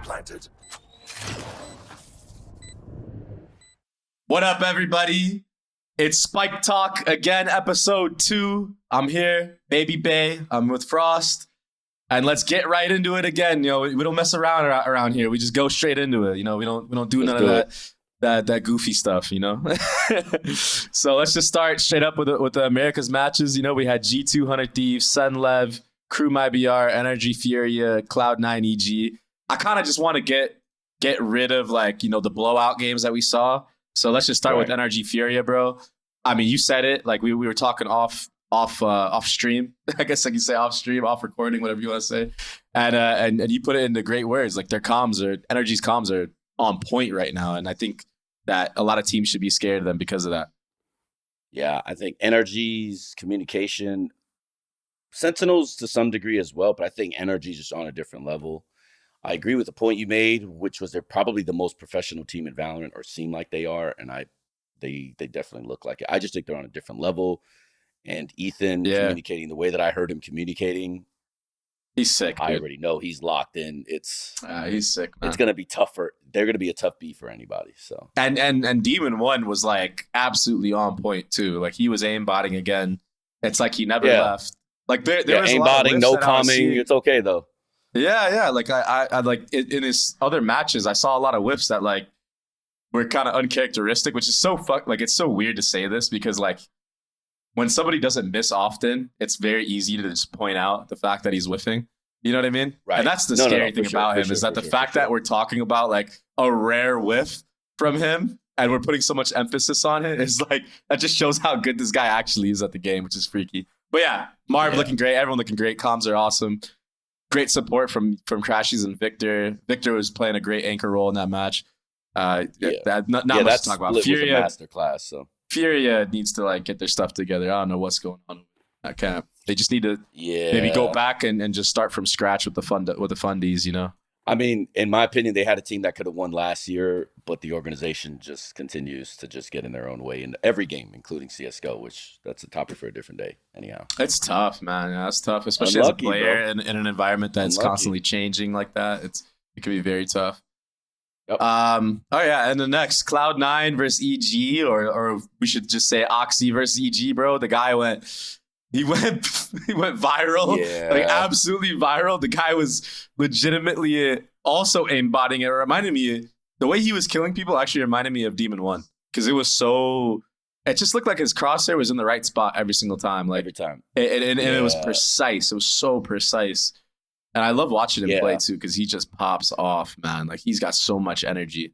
planted. What up, everybody? It's SpikeTalk again, episode 2. I'm here, Babybay. I'm with FrosT. And let's get right into it again. You know, we don't mess around here. We just go straight into it. You know, we don't do none of that goofy stuff, you know? So let's just start straight up with the America's matches. You know, we had G2 Thieves, Sentinels, Crew MIBR, Energy Furia, Cloud9 EG. I kind of just want to get rid of, like, you know, the blowout games that we saw. So let's just start with Energy Furia, bro. I mean, you said it. Like, we were talking off stream. I guess I can say off stream, off recording, whatever you want to say. And you put it into great words. Like, Energy's comms are on point right now. And I think that a lot of teams should be scared of them because of that. Yeah, I think Energy's communication, Sentinels to some degree as well, but I think Energy's just on a different level. I agree with the point you made, which was they're probably the most professional team in Valorant, or seem like they are, and they definitely look like it. I just think they're on a different level. And Ethan communicating the way that I heard him communicating, he's sick. I already know he's locked in. He's sick, man. It's gonna be tougher. They're gonna be a tough beat for anybody. So and Demon 1 was like absolutely on point too. Like, he was aimbotting again. It's like he never left. Like there was aimbotting, no calming. It's okay though. Yeah. Like I like in his other matches, I saw a lot of whiffs that like were kind of uncharacteristic, which is so like, it's so weird to say this because, like, when somebody doesn't miss often, it's very easy to just point out the fact that he's whiffing. You know what I mean? Right. And that's the scary thing about him is that the fact that we're talking about like a rare whiff from him and we're putting so much emphasis on it is like, that just shows how good this guy actually is at the game, which is freaky. But yeah, Marv looking great. Everyone looking great. Comms are awesome. Great support from Crashies and Victor. Victor was playing a great anchor role in that match. Not much to talk about. Furia masterclass. So Furia needs to like get their stuff together. I don't know what's going on at camp. They just need to maybe go back and just start from scratch with the fundies. You know. I mean, in my opinion, they had a team that could have won last year, but the organization just continues to just get in their own way in every game, including CSGO, which that's a topic for a different day. Anyhow, it's tough, man. Yeah, it's tough, especially as a player in an environment that's constantly changing like that. It can be very tough. Yep. And the next Cloud9 versus EG, or we should just say Oxy versus EG, bro. The guy went viral, like absolutely viral. The guy was legitimately also aimbotting. It reminded me, the way he was killing people actually reminded me of Demon 1 because it just looked like his crosshair was in the right spot every single time. Like every time, and it was precise. It was so precise. And I love watching him play too because he just pops off, man. Like, he's got so much energy.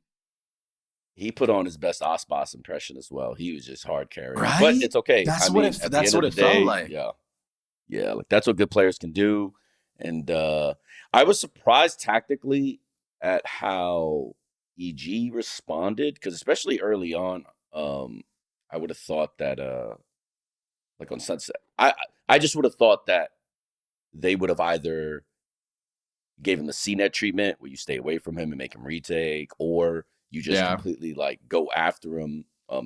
He put on his best Osboss impression as well. He was just hard carrying, right? But it's okay. That's what it felt like. Yeah, like that's what good players can do. And I was surprised tactically at how EG responded because, especially early on, I would have thought that like on Sunset, I just would have thought that they would have either gave him the CNET treatment where you stay away from him and make him retake, or you just completely like go after him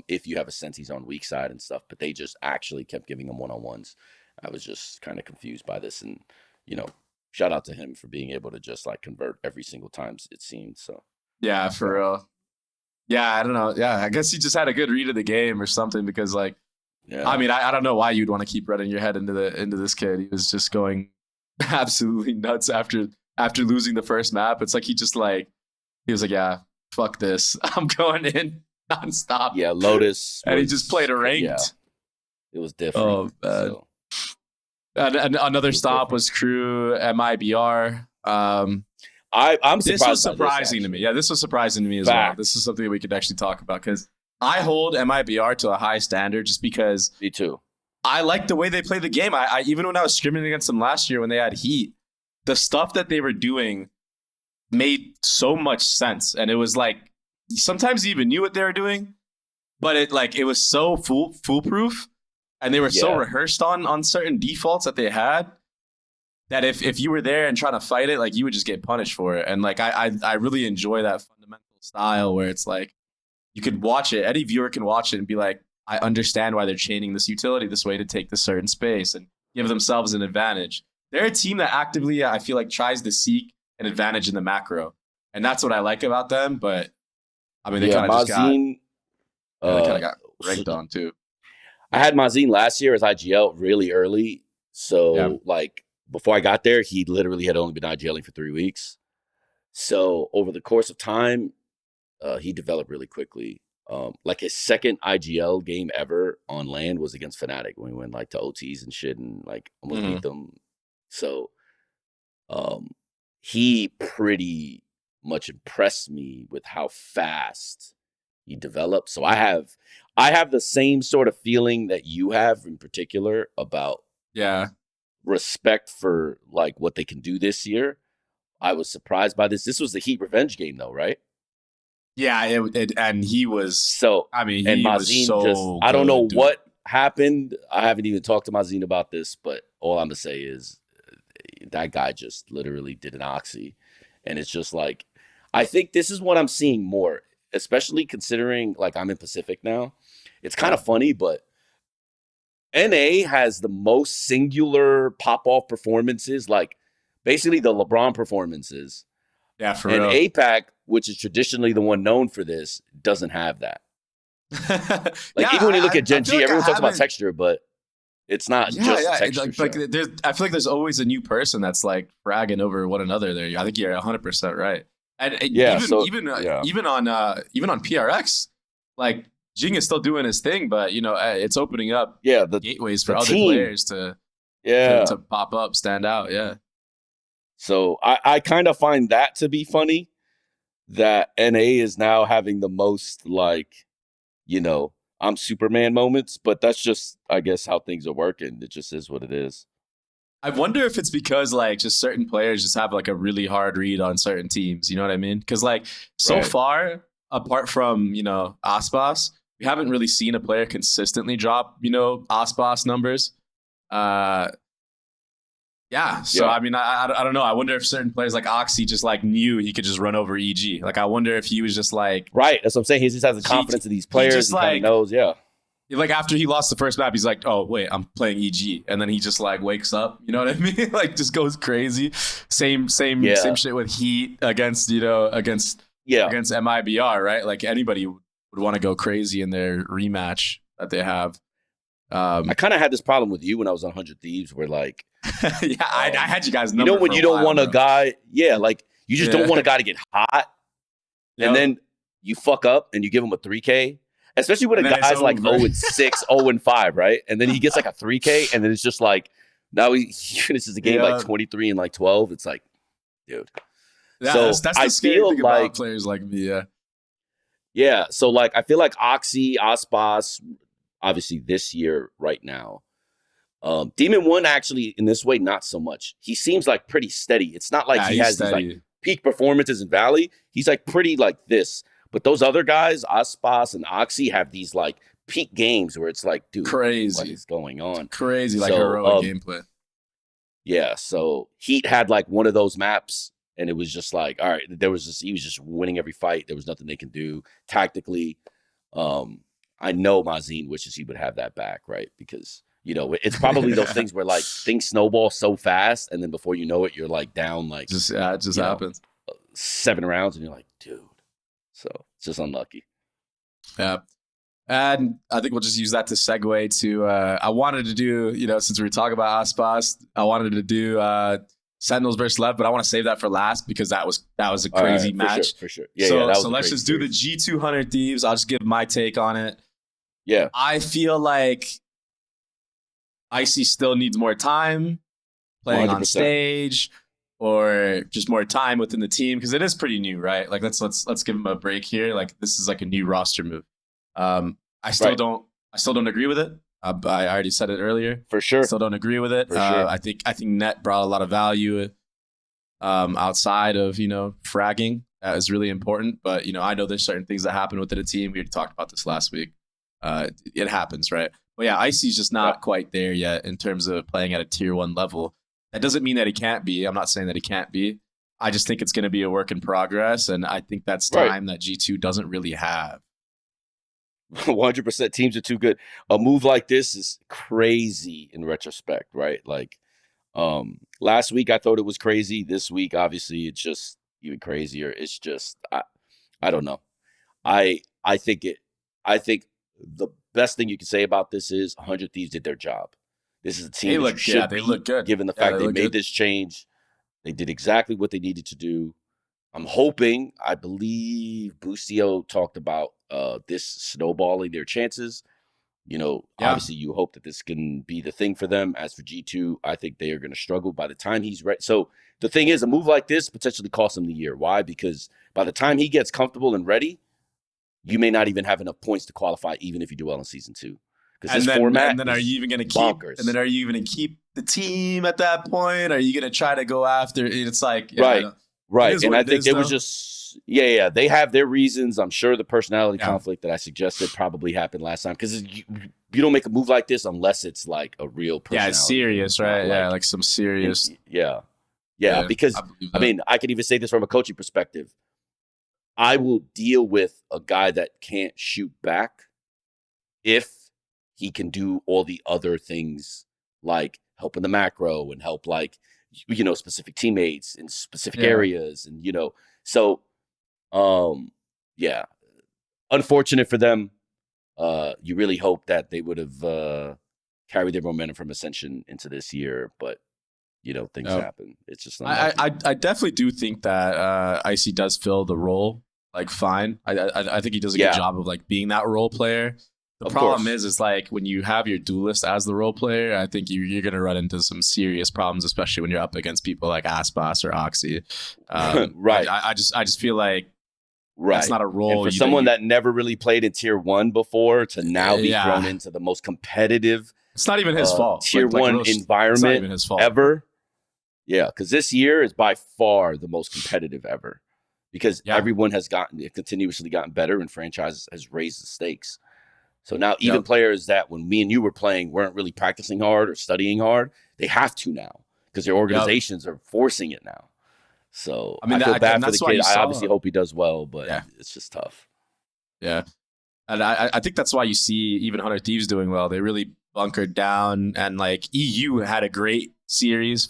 if you have a sense he's on weak side and stuff. But they just actually kept giving him one-on-ones. I was just kind of confused by this, and you know, shout out to him for being able to just like convert every single time it seemed. So yeah, for real. Yeah, I don't know. Yeah, I guess he just had a good read of the game or something because, like, I mean, I don't know why you'd want to keep running your head into this kid. He was just going absolutely nuts after losing the first map. It's like he was like, yeah, fuck this. I'm going in nonstop. Yeah, Lotus. And he just played a ranked. Yeah. It was different. Oh, so. And another stop was Crew MIBR. I'm surprised. This was surprising to me. Yeah, this was surprising to me as well. This is something that we could actually talk about because I hold MIBR to a high standard just because. Me too. I like the way they play the game. I even when I was scrimming against them last year when they had heat, the stuff that they were doing made so much sense. And it was like, sometimes you even knew what they were doing, but it was so foolproof. And they were so rehearsed on certain defaults that they had that if you were there and trying to fight it, like, you would just get punished for it. And like, I really enjoy that fundamental style where it's like, you could watch it. Any viewer can watch it and be like, I understand why they're chaining this utility this way to take this certain space and give themselves an advantage. They're a team that actively, I feel like, tries to seek an advantage in the macro. and that's what I like about them. But I mean, they Yeah, kind of just got Mazine. they kind of got ranked on too. I had Mazine last year as IGL really early. Yeah. So like before I got there, he literally had only been IGLing for 3 weeks. So over the course of time, he developed really quickly. Like his second IGL game ever on land was against Fnatic when we went like to OTs and shit and like almost beat them. So he pretty much impressed me with how fast he developed. So I have the same sort of feeling that you have in particular about respect for like what they can do this year. I was surprised by this. This was the Heat revenge game though, right? Yeah, and he was so. I mean, and he was Mazine so just I don't good, know dude. what happened. I haven't even talked to Mazine about this, but all I'm gonna say is that guy just literally did an oxy, and it's just like I think this is what I'm seeing more, especially considering like I'm in Pacific now. It's kind of funny, but NA has the most singular pop-off performances, like basically the LeBron performances. Yeah, for and real. APAC, which is traditionally the one known for this, doesn't have that. Like even when you look at GenG, like everyone talks about texture, but it's not just texture. Like there's, I feel like there's always a new person that's like fragging over one another. There, I think you're 100% right. And even on PRX, like Jing is still doing his thing, but you know it's opening up the gateways for other players to pop up, stand out. Yeah. So I kind of find that to be funny that NA is now having the most like, you know, I'm Superman moments, but that's just, I guess, how things are working. It just is what it is. I wonder if it's because like just certain players just have like a really hard read on certain teams. You know what I mean? Because like so far, apart from, you know, Aspas, we haven't really seen a player consistently drop, you know, Aspas numbers. So I mean, I don't know. I wonder if certain players like Oxy just like knew he could just run over EG. Like I wonder if he was just like that's what I'm saying. He just has the confidence of these players. He kind of knows, Like after he lost the first map, he's like, "Oh wait, I'm playing EG," and then he just like wakes up. You know what I mean? Like just goes crazy. Same shit with Heat against MIBR, right? Like anybody would want to go crazy in their rematch that they have. I kind of had this problem with you when I was on 100 Thieves, where like, I had you guys. You know when you don't want a guy, like you just don't want a guy to get hot, and then you fuck up and you give him a 3K. Especially when a guy's like 0-6, 0-5, right? And then he gets like a 3K, and then it's just like now he finishes the game like 23 and like 12. It's like, dude. Yeah, so that's the scary thing about players like me. Yeah. So like I feel like Oxy, Aspas, obviously this year right now. Demon 1 actually in this way, not so much. He seems like pretty steady. It's not like he has these like peak performances in Valley. He's like pretty like this. But those other guys, Aspas and Oxy, have these like peak games where it's like, dude, crazy. What is going on? Crazy, like heroic gameplay. Yeah, so Heat had like one of those maps, and it was just like, all right, he was just winning every fight. There was nothing they can do tactically. I know Mazine wishes he would have that back, right? Because you know it's probably those things where like things snowball so fast, and then before you know it, you're like down like it just happens. 7 rounds, and you're like, dude. So it's just unlucky. Yeah. And I think we'll just use that to segue to, I wanted to do, you know, since we were talking about Aspas, I wanted to do Sentinels versus Lev, but I want to save that for last because that was a crazy match. For sure. So let's just do the G200 Thieves. I'll just give my take on it. Yeah. I feel like Icy still needs more time playing 100%. On stage. Or just more time within the team because it is pretty new, right? Like let's give him a break here. Like this is like a new roster move. I still don't agree with it. I already said it earlier. For sure, still don't agree with it. For sure. I think Net brought a lot of value outside of fragging. That is really important. But I know there's certain things that happen within a team. We already talked about this last week. It happens, right? But yeah, Icy's just not quite there yet in terms of playing at a tier 1 level. That doesn't mean that he can't be. I'm not saying that he can't be. I just think it's going to be a work in progress, and I think that's time that G2 doesn't really have. 100% teams are too good. A move like this is crazy in retrospect, right? Like last week I thought it was crazy. This week, obviously, it's just even crazier. It's just I don't know. I think the best thing you can say about this is 100 Thieves did their job. This is a team that should they beat, look good. given the fact they made this change. They did exactly what they needed to do. I'm hoping, I believe Busio talked about this snowballing their chances. Obviously you hope that this can be the thing for them. As for G2, I think they are going to struggle by the time he's ready. So the thing is, a move like this potentially costs him the year. Why? Because by the time he gets comfortable and ready, you may not even have enough points to qualify, even if you do well in season 2. Because this format, and then are you even going to keep? bonkers. And then are you even going to keep the team at that point? Are you going to try to go after? It's like right. And I think it was just they have their reasons. I'm sure the personality conflict that I suggested probably happened last time, because you don't make a move like this unless it's like a real personality. It's serious, right? Like some serious. Because I mean, I can even say this from a coaching perspective. I will deal with a guy that can't shoot back if he can do all the other things, like help in the macro and help, like, specific teammates in specific areas. And, so, unfortunate for them. You really hope that they would have carried their momentum from Ascension into this year, but things happen. It's just I definitely do think that Icy does fill the role like fine. I think he does a good job of like being that role player. The problem is like when you have your duelist as the role player, I think you're going to run into some serious problems, especially when you're up against people like Aspas or Oxy. Right. I just feel like that's not a role. And for someone that never really played in Tier 1 before to now be thrown into the most competitive, it's not even his fault. Tier 1 environment his fault. ever. Yeah, because this year is by far the most competitive ever. Because everyone has continuously gotten better, and franchise has raised the stakes. So now even players that when me and you were playing weren't really practicing hard or studying hard, they have to now because their organizations are forcing it now. So I feel bad for the kid. I obviously hope he does well, but it's just tough. Yeah. And I think that's why you see even 100 Thieves doing well. They really bunkered down, and like EU had a great series.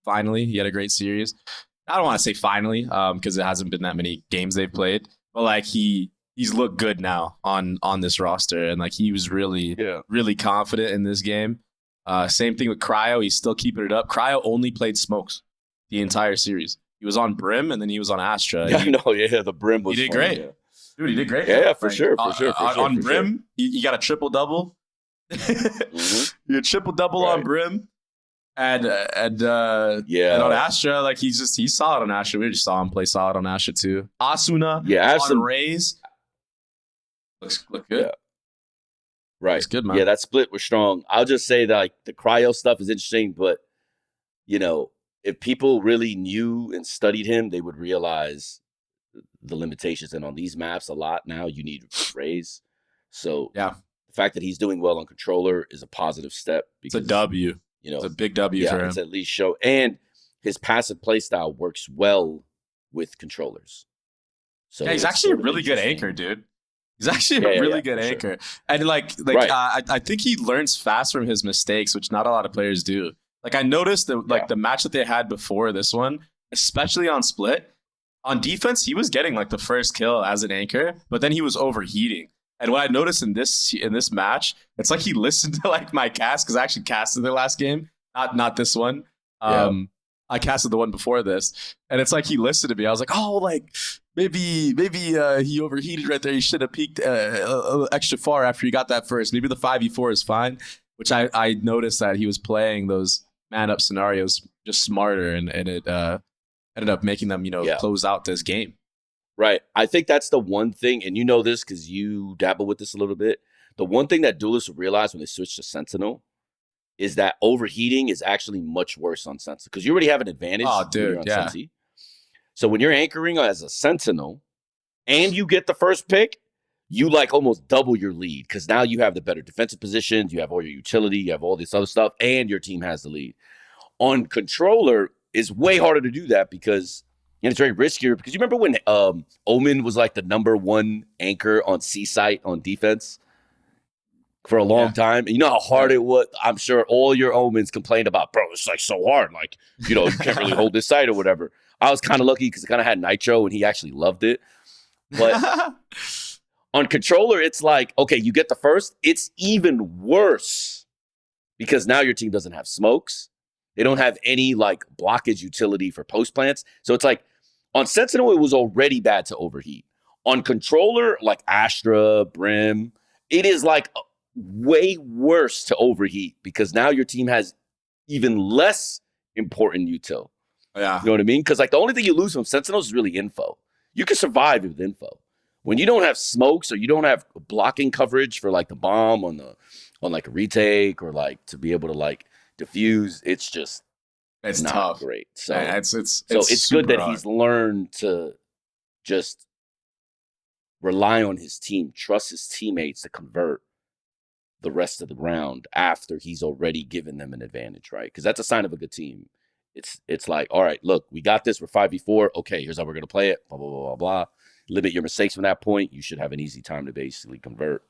Finally, he had a great series. I don't want to say finally, because it hasn't been that many games they've played, but like he's looked good now on this roster, and like he was really confident in this game. Same thing with Cryo. He's still keeping it up. Cryo only played smokes the entire series. He was on Brim, and then he was on Astra. Yeah, I know. Yeah, the Brim was. He did great, dude. He did great. Yeah, for sure. On Brim, he got a triple double. You triple double on Brim. And on Astra, like he's solid on Astra. We just saw him play solid on Astra too. Asuna, on Rays, look good. Yeah. Right, looks good, man. Yeah, that split was strong. I'll just say that like the Cryo stuff is interesting, but if people really knew and studied him, they would realize the limitations. And on these maps, a lot now you need Rays. So the fact that he's doing well on controller is a positive step. Because, it's a W. It's a big W for him. It's at least show. And his passive playstyle works well with controllers. So he's actually a really good anchor, dude. He's actually a really good anchor. Sure. And I think he learns fast from his mistakes, which not a lot of players do. Like I noticed that the match that they had before this one, especially on split, on defense, he was getting like the first kill as an anchor, but then he was overheating. And what I noticed in this match, it's like he listened to like my cast, because I actually casted the last game, not this one. I casted the one before this, and it's like he listened to me. I was like, oh, like maybe he overheated right there. He should have peeked extra far after he got that first. Maybe the 5v4 is fine, which I noticed that he was playing those man up scenarios just smarter, and it ended up making them close out this game. Right. I think that's the one thing, and you know this because you dabble with this a little bit. The one thing that duelists will realize when they switch to Sentinel is that overheating is actually much worse on Sentinel because you already have an advantage when you're on Sensi. So when you're anchoring as a Sentinel and you get the first pick, you like almost double your lead because now you have the better defensive positions, you have all your utility, you have all this other stuff, and your team has the lead. On controller, it's way harder to do that because and it's very riskier because you remember when Omen was like the #1 anchor on C-Site on defense for a long time? And you know how hard it was? I'm sure all your Omens complained about, bro, it's like so hard. Like, you can't really hold this site or whatever. I was kind of lucky because it kind of had nitro and he actually loved it. But on controller, it's like, okay, you get the first. It's even worse because now your team doesn't have smokes. They don't have any like blockage utility for post plants. So it's like on Sentinel, it was already bad to overheat. On controller, like Astra, Brim, it is like way worse to overheat because now your team has even less important util. Yeah. You know what I mean? Because like the only thing you lose from Sentinels is really info. You can survive with info. When you don't have smokes or you don't have blocking coverage for like the bomb on like a retake or like to be able to like diffuse, it's just it's not tough. great. So Yeah, it's good that hard. he's learned to just rely on his team, trust his teammates to convert the rest of the round after he's already given them an advantage, right? Because that's a sign of a good team. It's like, all right, look, we got this. We're 5v4. Okay, here's how we're gonna play it. Blah blah blah blah blah. Limit your mistakes from that point. You should have an easy time to basically convert.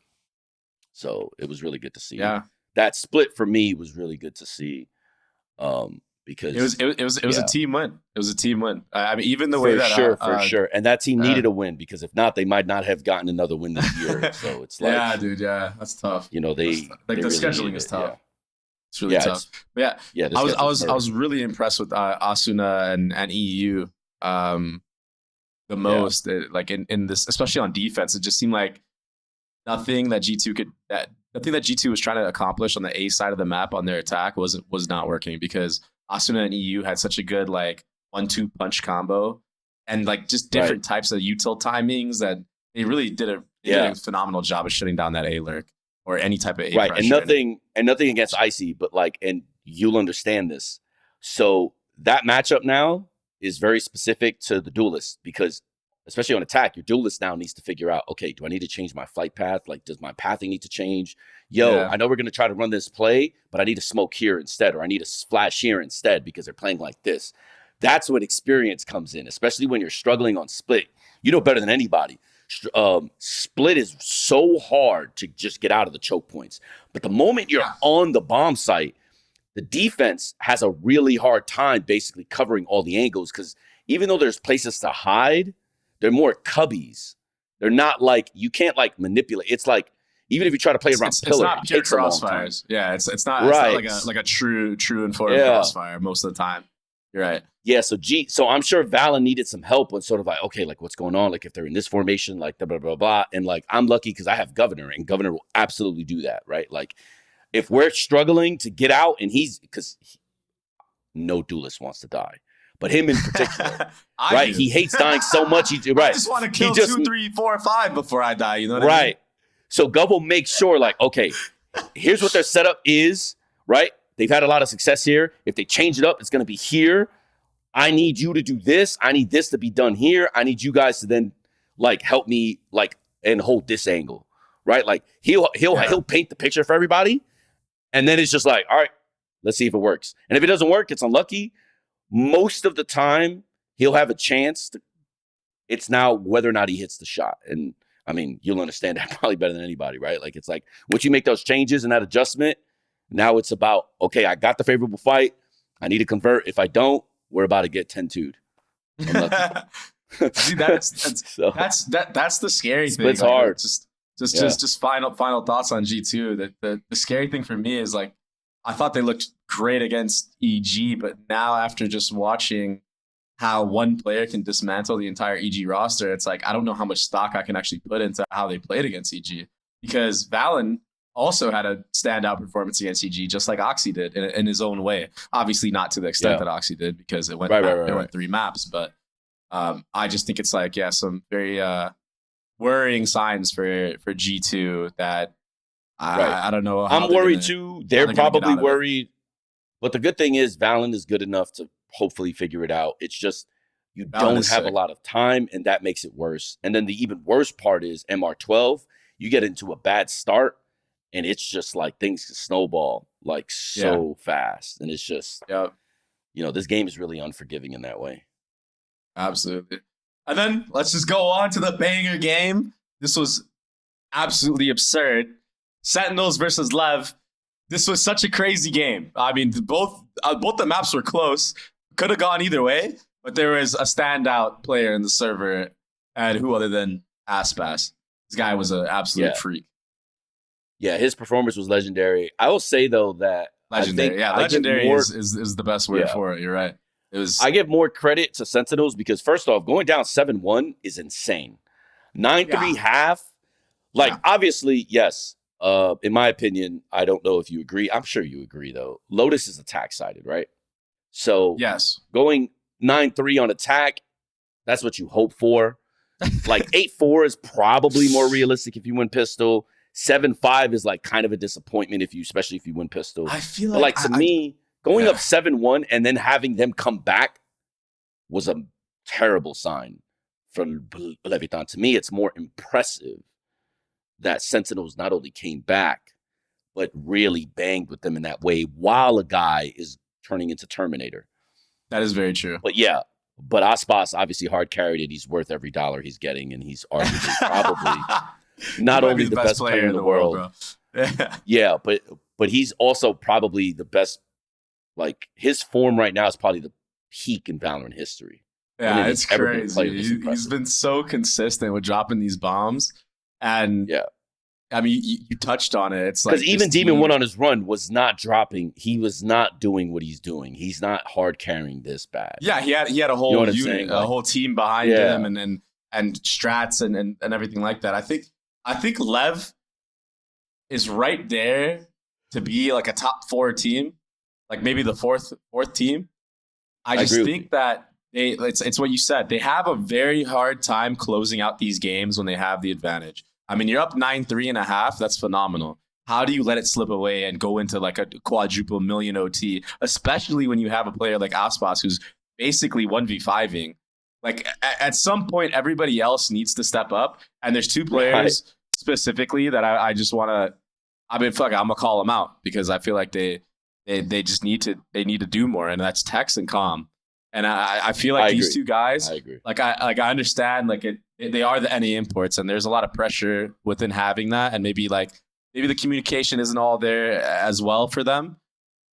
So it was really good to see. Yeah, that split for me was really good to see. Because it was a team win. It was a team win. I mean, even the way that for sure, and that team needed a win because if not, they might not have gotten another win this year. So it's like, yeah, dude, yeah, that's tough. You know, the really scheduling is tough. Yeah. It's really tough. But yeah, I was really impressed with Asuna and EU the most. Like in this, especially on defense, it just seemed like nothing that G2 was trying to accomplish on the A side of the map on their attack was not working because Asuna and EU had such a good like 1-2 punch combo and like just different types of util timings that they really did a phenomenal job of shutting down that A lurk or any type of A pressure. And nothing against Icy, but like, and you'll understand this. So that matchup now is very specific to the duelist because especially on attack, your duelist now needs to figure out, okay, do I need to change my flight path? Like, does my pathing need to change? I know we're going to try to run this play, but I need to smoke here instead, or I need to flash here instead because they're playing like this. That's when experience comes in, especially when you're struggling on split. You know better than anybody. Split is so hard to just get out of the choke points. But the moment you're on the bomb site, the defense has a really hard time basically covering all the angles because even though there's places to hide, they're more cubbies. They're not like, you can't like manipulate. It's like, even if you try to play around pillar, it's not pure crossfires. Yeah, it's not like a true informed crossfire most of the time. You're right. Yeah, so I'm sure Valen needed some help with sort of like, okay, like what's going on? Like if they're in this formation, like blah, blah, blah, blah. And like, I'm lucky because I have Governor and Governor will absolutely do that, right? Like if we're struggling to get out and because no duelist wants to die. But him in particular, right? He hates dying so much. I just want to kill 2, 3, 4, 5 before I die. You know what I mean? Right. So Gov will make sure, like, okay, here's what their setup is, right? They've had a lot of success here. If they change it up, it's going to be here. I need you to do this. I need this to be done here. I need you guys to then, like, help me, like, and hold this angle, right? Like, he'll paint the picture for everybody, and then it's just like, all right, let's see if it works. And if it doesn't work, it's unlucky. Most of the time, he'll have a chance. It's now whether or not he hits the shot. And I mean, you'll understand that probably better than anybody, right? Like, it's like, once you make those changes and that adjustment, now it's about, okay, I got the favorable fight. I need to convert. If I don't, we're about to get 10-2'd. See, that's the scary thing. It's hard. Just final thoughts on G2. The scary thing for me is like, I thought they looked great against EG, but now after just watching how one player can dismantle the entire EG roster, it's like, I don't know how much stock I can actually put into how they played against EG, because Valen also had a standout performance against EG, just like Oxy did in his own way. Obviously not to the extent that Oxy did, because it went, went 3 maps, but I just think it's like, some very worrying signs for G2 that I don't know. I'm worried too. They're probably worried. But the good thing is Valen is good enough to hopefully figure it out. It's just you don't have a lot of time, and that makes it worse. And then the even worse part is MR12. You get into a bad start, and it's just like things can snowball like so fast. And it's just, this game is really unforgiving in that way. Absolutely. And then let's just go on to the banger game. This was absolutely absurd. Sentinels versus Lev. This was such a crazy game. I mean, both the maps were close. Could have gone either way. But there was a standout player in the server, and who other than Aspas? This guy was an absolute freak. Yeah, his performance was legendary. I will say though that legendary. Legendary is the best word for it. You're right. It was. I give more credit to Sentinels because first off, going down 7-1 is insane. 9-3 half, obviously, yes. In my opinion, I don't know if you agree. I'm sure you agree though. Lotus is attack sided, right? So yes, going 9-3 on attack, that's what you hope for. Like 8-4 is probably more realistic if you win pistol. 7-5 is like kind of a disappointment especially if you win pistol. I feel like to me, going up 7-1 and then having them come back was a terrible sign from Leviatán. To me, it's more impressive that Sentinels not only came back, but really banged with them in that way while a guy is turning into Terminator. That is very true. But but Aspas obviously hard carried it. He's worth every dollar he's getting, and he's arguably probably not only the best player in the world. Yeah, but he's also probably the best. Like his form right now is probably the peak in Valorant history. Yeah, it's crazy. He's been so consistent with dropping these bombs, and I mean, you touched on it. It's like because even Demon 1 on his run was not dropping. He was not doing what he's doing. He's not hard carrying this bad. Yeah, he had a whole unit, a whole team behind him, and strats and everything like that. I think Lev is right there to be like a top 4 team, like maybe the fourth team. I just think that it's what you said. They have a very hard time closing out these games when they have the advantage. I mean, you're up 9-3.5. That's phenomenal. How do you let it slip away and go into like a quadruple million OT, especially when you have a player like Aspas who's basically 1v5ing? Like at some point, everybody else needs to step up. And there's 2 players specifically that I just want to. I mean, I'm gonna call them out because I feel like they just need to do more, and that's Tex and Calm. And I feel like these 2 guys. I agree. Like I understand they are the NA imports, and there's a lot of pressure within having that, and maybe the communication isn't all there as well for them.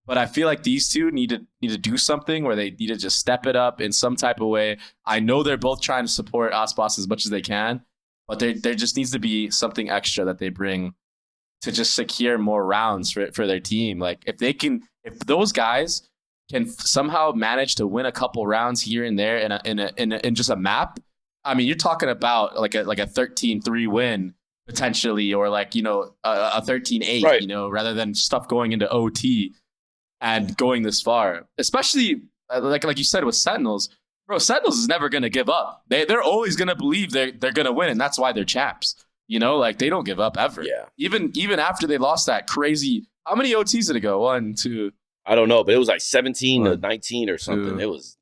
But I feel like these 2 need to do something where they need to just step it up in some type of way. I know they're both trying to support Aspas as much as they can, but there just needs to be something extra that they bring to just secure more rounds for their team. Like if those guys can somehow manage to win a couple rounds here and there in just a map, I mean, you're talking about like a 13-3 win potentially, or like, you know, a 13-8, you know, rather than stuff going into OT and going this far. Especially like you said with Sentinels, bro. Sentinels is never gonna give up. They're always gonna believe they're gonna win, and that's why they're champs. You know, like they don't give up ever. Yeah. Even after they lost that crazy. How many OTs did it go? 1, 2. I don't know, but it was like 17 to 19 or something. 2, it was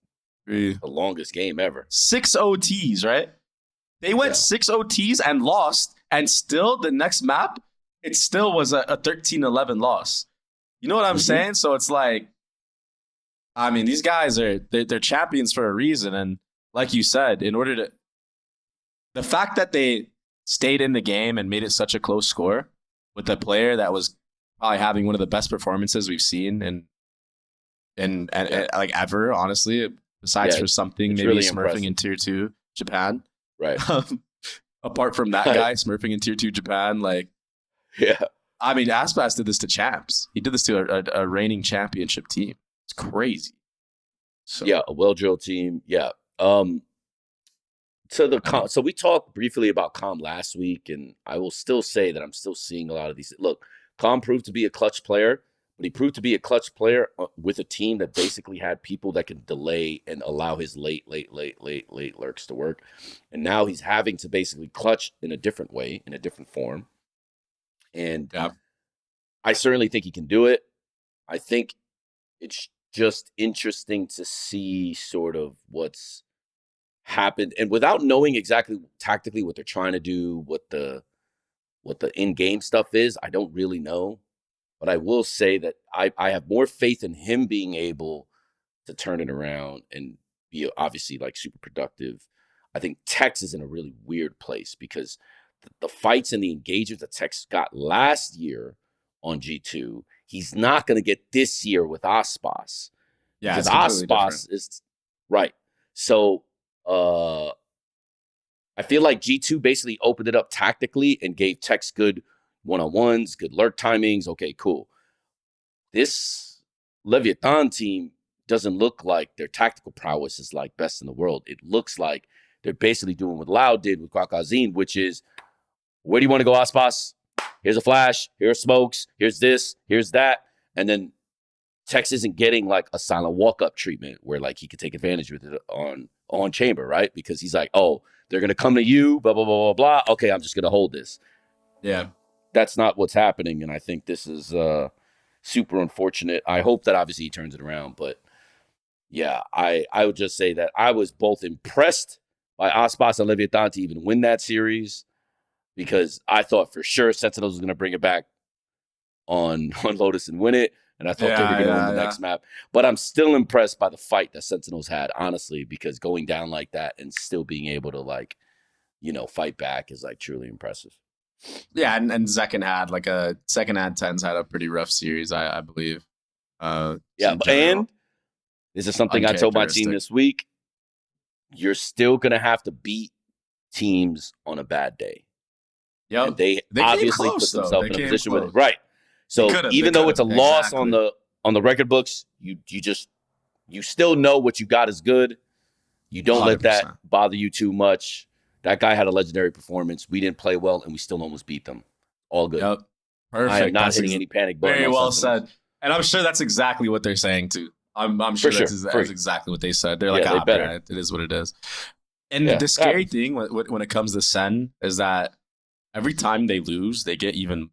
3. The longest game ever. 6 OTs, right? They went 6 OTs and lost, and still the next map, it still was a 13-11 loss. You know what I'm saying? So it's like, I mean, these guys they're champions for a reason, and like you said, the fact that they stayed in the game and made it such a close score with a player that was probably having one of the best performances we've seen and like ever, honestly, besides for something maybe really smurfing impressive. in tier 2 Japan. Right. Apart from that guy smurfing in tier 2 Japan, like, I mean, Aspas did this to champs. He did this to a reigning championship team. It's crazy. So. Yeah, a well-drilled team. Yeah. So we talked briefly about Calm last week, and I will still say that I'm still seeing a lot of these. Look, Calm proved to be a clutch player, but he proved to be a clutch player with a team that basically had people that can delay and allow his late lurks to work. And now he's having to basically clutch in a different way, in a different form. And I certainly think he can do it. I think it's just interesting to see sort of what's happened, and without knowing exactly tactically what they're trying to do, what the in-game stuff is, I don't really know. But I will say that I have more faith in him being able to turn it around and be obviously like super productive. I think Tex is in a really weird place because the fights and the engagements that Tex got last year on G2, he's not going to get this year with Aspas. Yeah, because Aspas is right. So I feel like G2 basically opened it up tactically and gave Tex good one-on-ones, good lurk timings. Okay, cool. This Leviatán team doesn't look like their tactical prowess is like best in the world. It looks like they're basically doing what Loud did with Kwakazine, which is, where do you want to go, Aspas? Here's a flash. Here's smokes. Here's this. Here's that. And then Tex isn't getting like a silent walk-up treatment where like he could take advantage with it on chamber, right? Because he's like, oh, they're going to come to you, blah, blah, blah, blah, blah. Okay, I'm just going to hold this. Yeah. That's not what's happening, and I think this is super unfortunate. I hope that obviously he turns it around, but yeah, I would just say that I was both impressed by Aspas and Leviatán to even win that series, because I thought for sure Sentinels was going to bring it back on Lotus and win it, and I thought they were going to win the next map. But I'm still impressed by the fight that Sentinels had, honestly, because going down like that and still being able to, like, you know, fight back is like truly impressive. Yeah, and second ad 10s had a pretty rough series, I believe. Yeah, and this is something I told my team this week. You're still going to have to beat teams on a bad day. Yeah, they obviously close, put themselves in a position close. with it. Right. So even though it's a loss on the record books, you still know what you got is good. You don't 100%. Let that bother you too much. That guy had a legendary performance. We didn't play well, and we still almost beat them. All good. Yep. Perfect. I am not hitting any panic button. Very well said. And I'm sure that's exactly what they're saying too. I'm sure that's exactly what they said. They're like, it is what it is. And the scary thing when it comes to Sen is that every time they lose, they get even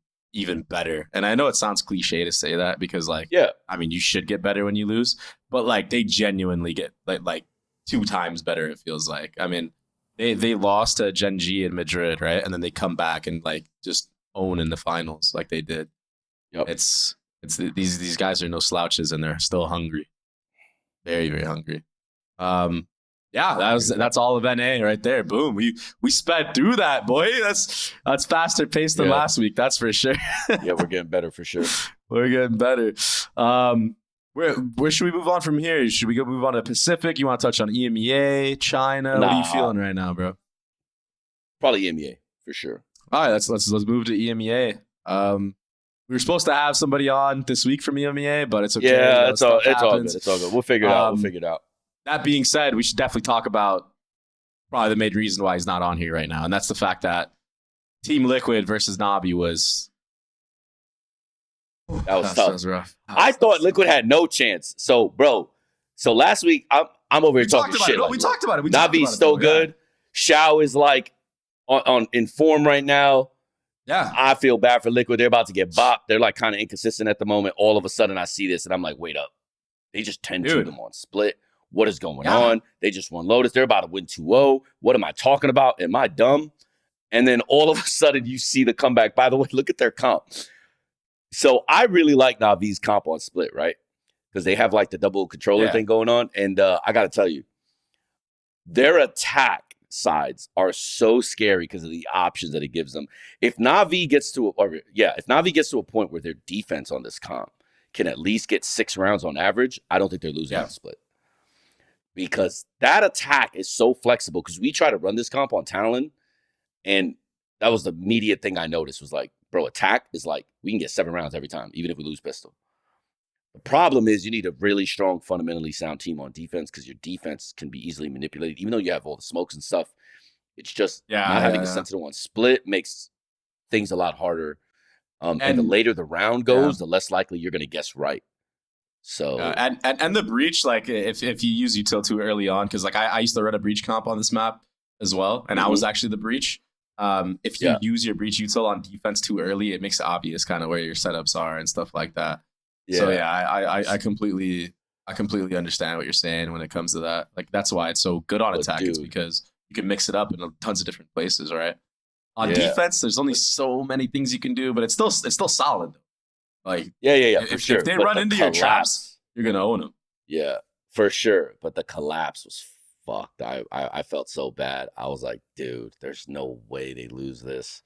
better. And I know it sounds cliche to say that because, like, I mean, you should get better when you lose, but like they genuinely get like 2 times better. It feels like. I mean, they lost to GenG in Madrid, right? And then they come back and like just own in the finals like they did. Yep. These guys are no slouches and they're still hungry, very, very hungry. That's all of NA right there. Boom. We sped through that, boy. That's faster paced than last week. That's for sure. Yeah, we're getting better for sure. We're getting better. Where should we move on from here? Should we go move on to Pacific? You want to touch on EMEA, China? What are you feeling right now, bro? Probably EMEA for sure. All right, let's move to EMEA. We were supposed to have somebody on this week from EMEA, but it's okay. Yeah, it's all good. It's all good. We'll figure it out. That being said, we should definitely talk about probably the main reason why he's not on here right now, and that's the fact that Team Liquid versus Navi was tough. That was rough. I thought Liquid had no chance. So, bro, last week I'm over here talking shit. We talked about it. Navi's so good. Xiao is like in form right now. Yeah, I feel bad for Liquid. They're about to get bopped. They're like kind of inconsistent at the moment. All of a sudden, I see this and I'm like, wait up. They just 10-2 them on split. What is going on? They just won Lotus. They're about to win 2-0. What am I talking about? Am I dumb? And then all of a sudden, you see the comeback. By the way, look at their comp. So I really like Navi's comp on split, right? Because they have like the double controller thing going on. And I got to tell you, their attack sides are so scary because of the options that it gives them. If Navi gets to a point where their defense on this comp can at least get 6 rounds on average, I don't think they're losing on split. Because that attack is so flexible. Because we try to run this comp on Talon, and that was the immediate thing I noticed was like, bro, attack is like, we can get 7 rounds every time, even if we lose pistol. The problem is you need a really strong, fundamentally sound team on defense because your defense can be easily manipulated. Even though you have all the smokes and stuff, it's just not having a Sentinel on split makes things a lot harder. And the later the round goes, the less likely you're going to guess right. So and the breach, like if you use util too early on, because like I used to run a breach comp on this map as well, and I was actually the breach. If you use your breach util on defense too early, it makes it obvious kind of where your setups are and stuff like that. Yeah. So I completely understand what you're saying when it comes to that. Like that's why it's so good on attack. It's because you can mix it up in tons of different places, right? On defense, there's only so many things you can do, but it's still solid. Like if they run into your traps, you're gonna own them. Yeah, for sure. But the collapse was fucked. I felt so bad. I was like, dude, there's no way they lose this.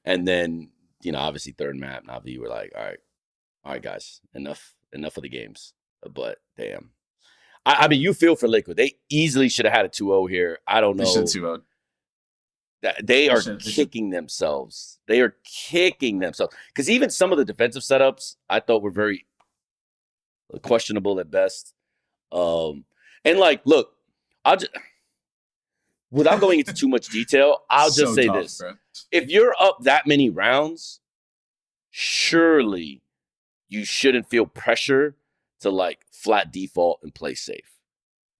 And then obviously third map, Navi were like, all right, guys, enough of the games. But damn, I mean, you feel for Liquid. They easily should have had a 2-0 here. I don't know. They should 2-0. They are kicking themselves. They are kicking themselves. Because even some of the defensive setups I thought were very questionable at best. And like, look, I'll just, without going into too much detail, I'll just say tough, this. Bro. If you're up that many rounds, surely you shouldn't feel pressure to like flat default and play safe.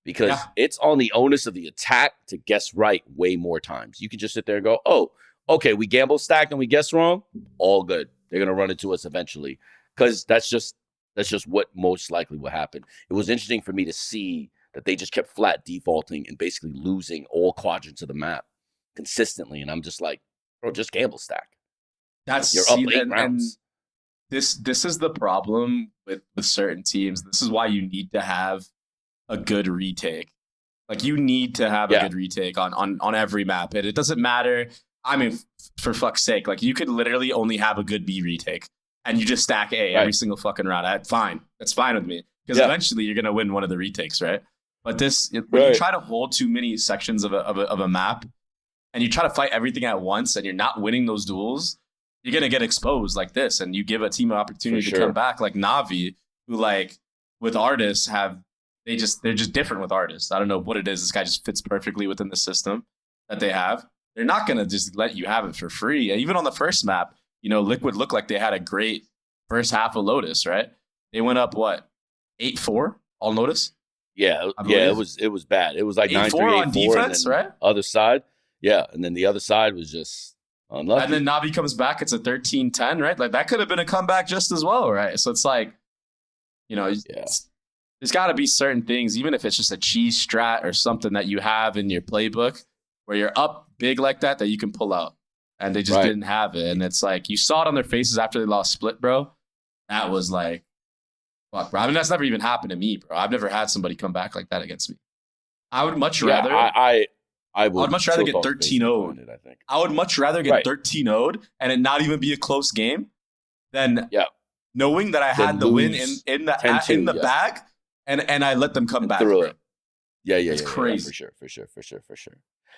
Because it's on the onus of the attack to guess right way more times. You can just sit there and go, oh, okay, we gamble stacked and we guess wrong. All good. They're going to run into us eventually. Because that's just what most likely will happen. It was interesting for me to see that they just kept flat defaulting and basically losing all quadrants of the map consistently. And I'm just like, bro, just gamble stack. That's you're up 8 rounds. And this is the problem with certain teams. This is why you need to have a good retake. Like you need to have a good retake on every map. And it doesn't matter. I mean, for fuck's sake, like you could literally only have a good B retake and you just stack A every single fucking round. That's fine with me. Because eventually you're going to win one of the retakes, right? But when you try to hold too many sections of a map and you try to fight everything at once and you're not winning those duels, you're going to get exposed like this. And you give a team an opportunity to come back like Na'Vi, who like with Artists they're just different with Artists. I don't know what it is. This guy just fits perfectly within the system that they have. They're not going to just let you have it for free. Even on the first map, you know, Liquid looked like they had a great first half of Lotus, right? They went up, 8-4 all Lotus? Yeah, it was bad. It was like 9-3 on defense, right? Other side. Yeah, and then the other side was just unlucky. And then Na'Vi comes back, it's a 13-10, right? Like that could have been a comeback just as well, right? So it's like, you know, there's got to be certain things, even if it's just a cheese strat or something that you have in your playbook where you're up big like that you can pull out. And they just didn't have it. And it's like, you saw it on their faces after they lost Split, bro. That was like, fuck, bro. I mean, that's never even happened to me, bro. I've never had somebody come back like that against me. I would much rather. I would much rather get 13-0'd. I think. I would much rather get 13-0'd and it not even be a close game than knowing that I had the win in the bag and I let them come back. Through it. Yeah. It's crazy. For sure.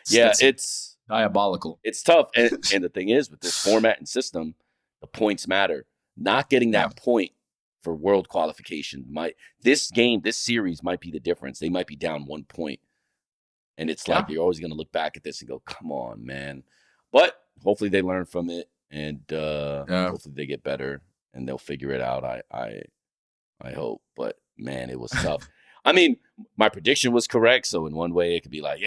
Yeah, it's diabolical. It's tough. And the thing is, with this format and system, the points matter. Not getting that point for world qualification this series might be the difference. They might be down 1 point. And it's like you're always going to look back at this and go, come on, man. But hopefully they learn from it and hopefully they get better and they'll figure it out. I hope. But man, it was tough. I mean, my prediction was correct. So in one way it could be like,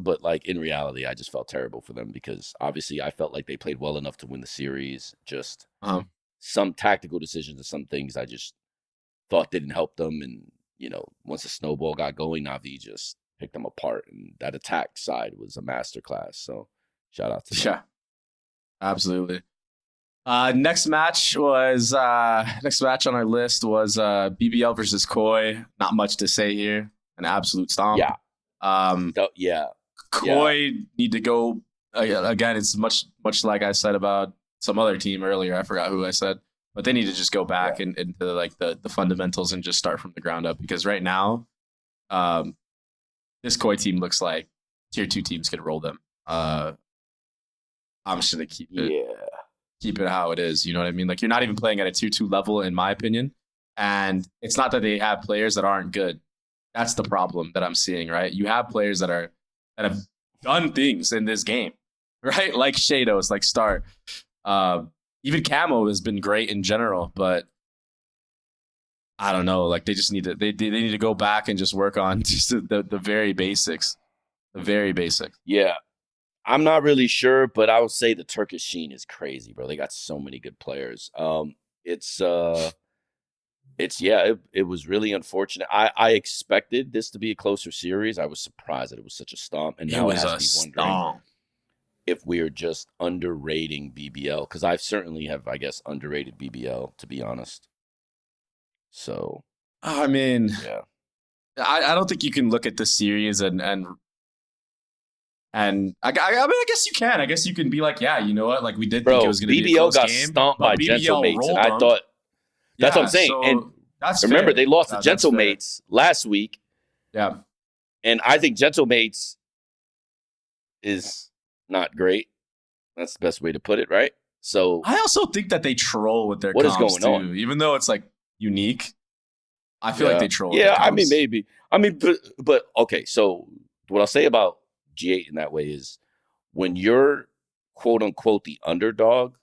but like in reality, I just felt terrible for them because obviously I felt like they played well enough to win the series. Just some tactical decisions and some things I just thought didn't help them. And, you know, once the snowball got going, Na'Vi just picked them apart. And that attack side was a masterclass. So shout out to them. Yeah, absolutely. Next match on our list was BBL versus Koi. Not much to say here. An absolute stomp. Koi need to go again. It's much like I said about some other team earlier. I forgot who I said, but they need to just go back into like the fundamentals and just start from the ground up because right now, this Koi team looks like tier 2 teams can roll them. I'm just gonna keep it how it is. You know what I mean? Like you're not even playing at a tier 2 level, in my opinion. And it's not that they have players that aren't good. That's the problem that I'm seeing, right? You have players that have done things in this game, right? Like Shadows, like Star. Even Camo has been great in general, but I don't know. Like they just need to they need to go back and just work on just the very basics. The very basics. Yeah. I'm not really sure, but I would say the Turkish scene is crazy, bro. They got so many good players. It was really unfortunate. I expected this to be a closer series. I was surprised that it was such a stomp. And now it has me wondering if we're just underrating BBL, because I certainly have, I guess, underrated BBL, to be honest. So, I mean, I don't think you can look at the series and I mean, I guess you can. I guess you can be like, yeah, you know what? Like we did think it was going to be a close game. BBL got stomped by Gentlemates, and I thought that's what I'm saying. So and remember, they lost to Gentlemates last week, Yeah. And I think Gentlemates is not great. That's the best way to put it, right? So I also think that they troll with their what is comps going too. on? Even though it's like unique, I feel like they troll with Yeah, their I mean, comps. maybe. I mean, but okay, so what I'll say about G8 in that way is when you're quote unquote the underdog,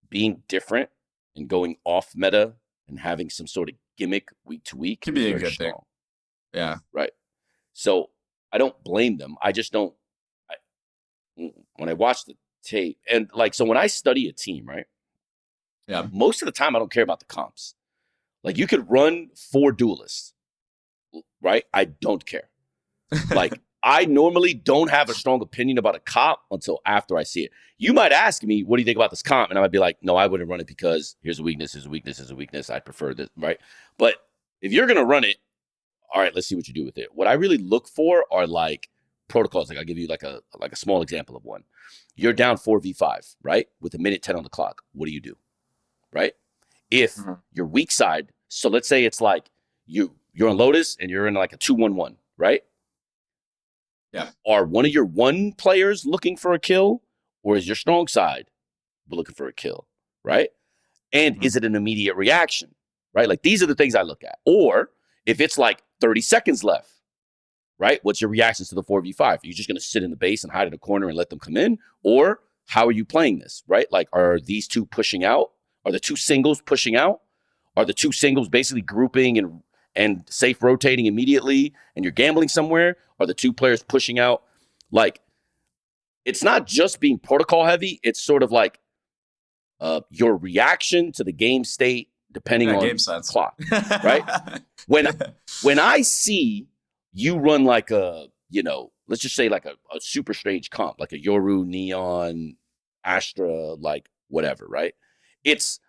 being different and going off meta and having some sort of gimmick week to week Could is be a very good strong. thing. Yeah. Right. So I don't blame them. I just don't. When I watch the tape and like, so when I study a team, right? Yeah. Most of the time, I don't care about the comps. Like you could run 4 duelists, right? I don't care. Like I normally don't have a strong opinion about a comp until after I see it. You might ask me, what do you think about this comp? And I might be like, no, I wouldn't run it because here's a weakness, here's a weakness, here's a weakness. I prefer this, right? But if you're going to run it, all right, let's see what you do with it. What I really look for are like protocols. Like I'll give you like a small example of one. You're down 4v5, right? With a minute 10 on the clock. What do you do? Right? If you're weak side, so let's say it's like you're on Lotus and you're in like a 2-1-1, right? Yeah. Are one of your 1 players looking for a kill, or is your strong side looking for a kill, right? And is it an immediate reaction, right? Like these are the things I look at. Or if it's like 30 seconds left, right? What's your reactions to the 4v5? Are you just going to sit in the base and hide in a corner and let them come in? Or how are you playing this, right? Like, are these two pushing out? Are the 2 singles pushing out? Are the 2 singles basically grouping and safe rotating immediately and you're gambling somewhere? Are the 2 players pushing out? Like, it's not just being protocol heavy. It's sort of like your reaction to the game state depending on game sense. Clock, right? When I see you run like a, let's just say like a super strange comp, like a Yoru, Neon, Astra, like whatever, right? It's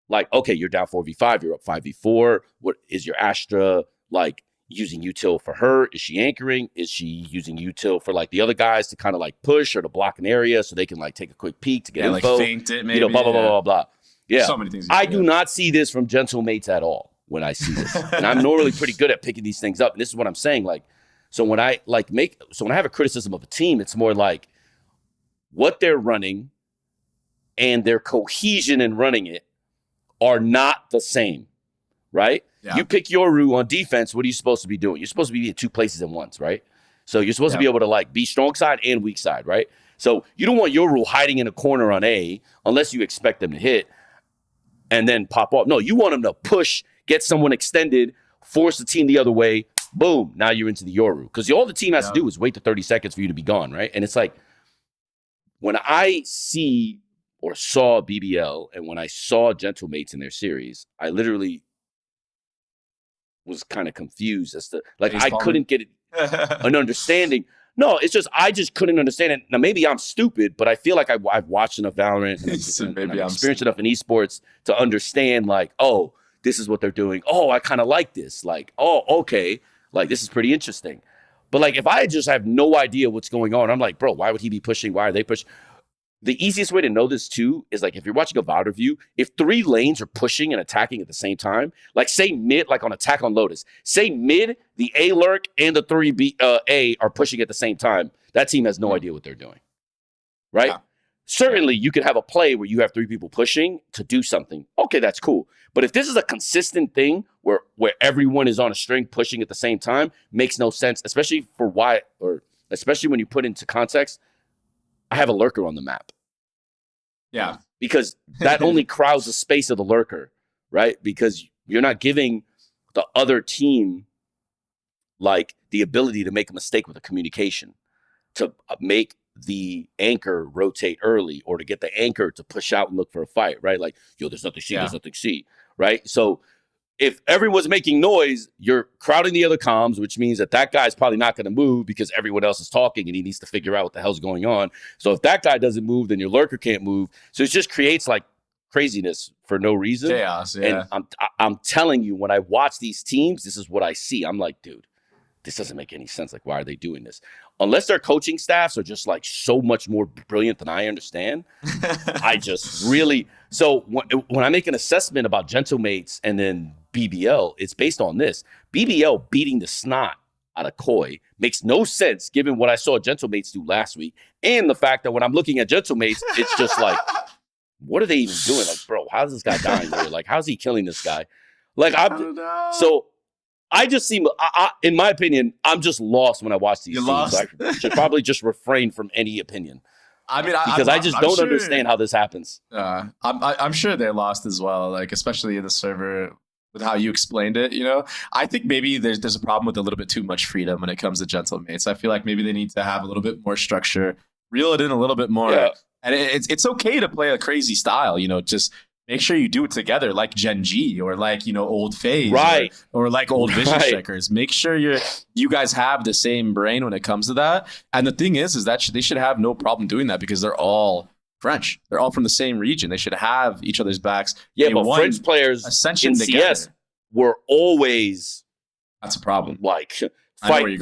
like, okay, you're down 4v5, you're up 5v4. What is your Astra like using util for her? Is she anchoring? Is she using util for like the other guys to kind of like push or to block an area so they can like take a quick peek to get info? Like feint it, maybe. Blah, blah, blah, blah, blah. Yeah. So many things. I do not see this from Gentlemates at all when I see this. And I'm normally pretty good at picking these things up. And this is what I'm saying. Like, so when I have a criticism of a team, it's more like what they're running and their cohesion in running it are not the same, right? Yeah. You pick yoru on defense, what are you supposed to be doing? You're supposed to be in 2 places at once, right? So you're supposed to be able to like be strong side and weak side, right? So you don't want yoru hiding in a corner on A unless you expect them to hit and then pop off. No, you want them to push, get someone extended, force the team the other way, boom, now you're into the yoru. Because all the team has to do is wait the 30 seconds for you to be gone, right? And it's like, when I see or saw BBL and when I saw Gentlemates in their series, I literally was kind of confused as to, like, I couldn't get an understanding. No, it's just, I just couldn't understand it. Now, maybe I'm stupid, but I feel like I've watched enough Valorant and I've experienced enough in esports to understand, like, oh, this is what they're doing. Oh, I kind of like this. Like, oh, okay. Like, this is pretty interesting. But, like, if I just have no idea what's going on, I'm like, bro, why would he be pushing? Why are they pushing? The easiest way to know this, too, is, like, if you're watching a VOD review, if 3 lanes are pushing and attacking at the same time, like, say mid, like on Attack on Lotus, say mid, the A lurk and the 3B A are pushing at the same time, that team has no idea what they're doing, right? Yeah. Certainly, you could have a play where you have 3 people pushing to do something. Okay, that's cool. But if this is a consistent thing where everyone is on a string pushing at the same time, makes no sense, especially especially when you put into context, I have a lurker on the map. Yeah. Because that only crowds the space of the lurker, right? Because you're not giving the other team like the ability to make a mistake with the communication, to make the anchor rotate early or to get the anchor to push out and look for a fight, right? Like, yo, there's nothing C, there's nothing C, right? So if everyone's making noise, you're crowding the other comms, which means that guy's probably not going to move because everyone else is talking and he needs to figure out what the hell's going on. So if that guy doesn't move, then your lurker can't move. So it just creates like craziness for no reason. Chaos, yeah. And I'm telling you, when I watch these teams, this is what I see. I'm like, dude, this doesn't make any sense. Like, why are they doing this? Unless their coaching staffs are just like so much more brilliant than I understand. I just really, so when I make an assessment about Gentlemates and then BBL, it's based on this. BBL beating the snot out of Koi makes no sense given what I saw Gentlemates do last week. And the fact that when I'm looking at Gentlemates, it's just like, what are they even doing? Like, bro, how's this guy dying here? Like, how's he killing this guy? Like, so I just seem, in my opinion, I'm just lost when I watch these You're scenes. lost. I should probably just refrain from any opinion. I mean, because I just don't sure, understand how this happens. I'm sure they're lost as well, like especially in the server with how you explained it. You know, I think maybe there's a problem with a little bit too much freedom when it comes to Gentlemates. I feel like maybe they need to have a little bit more structure, reel it in a little bit more, and it's okay to play a crazy style. You know, just make sure you do it together, like GenG or like, you know, old FaZe, right? Or like old Vision Strikers. Make sure you guys have the same brain when it comes to that. And the thing is that they should have no problem doing that because they're all French. They're all from the same region. They should have each other's backs. Yeah, but French players Ascension in together. CS were always that's a problem. Like fight.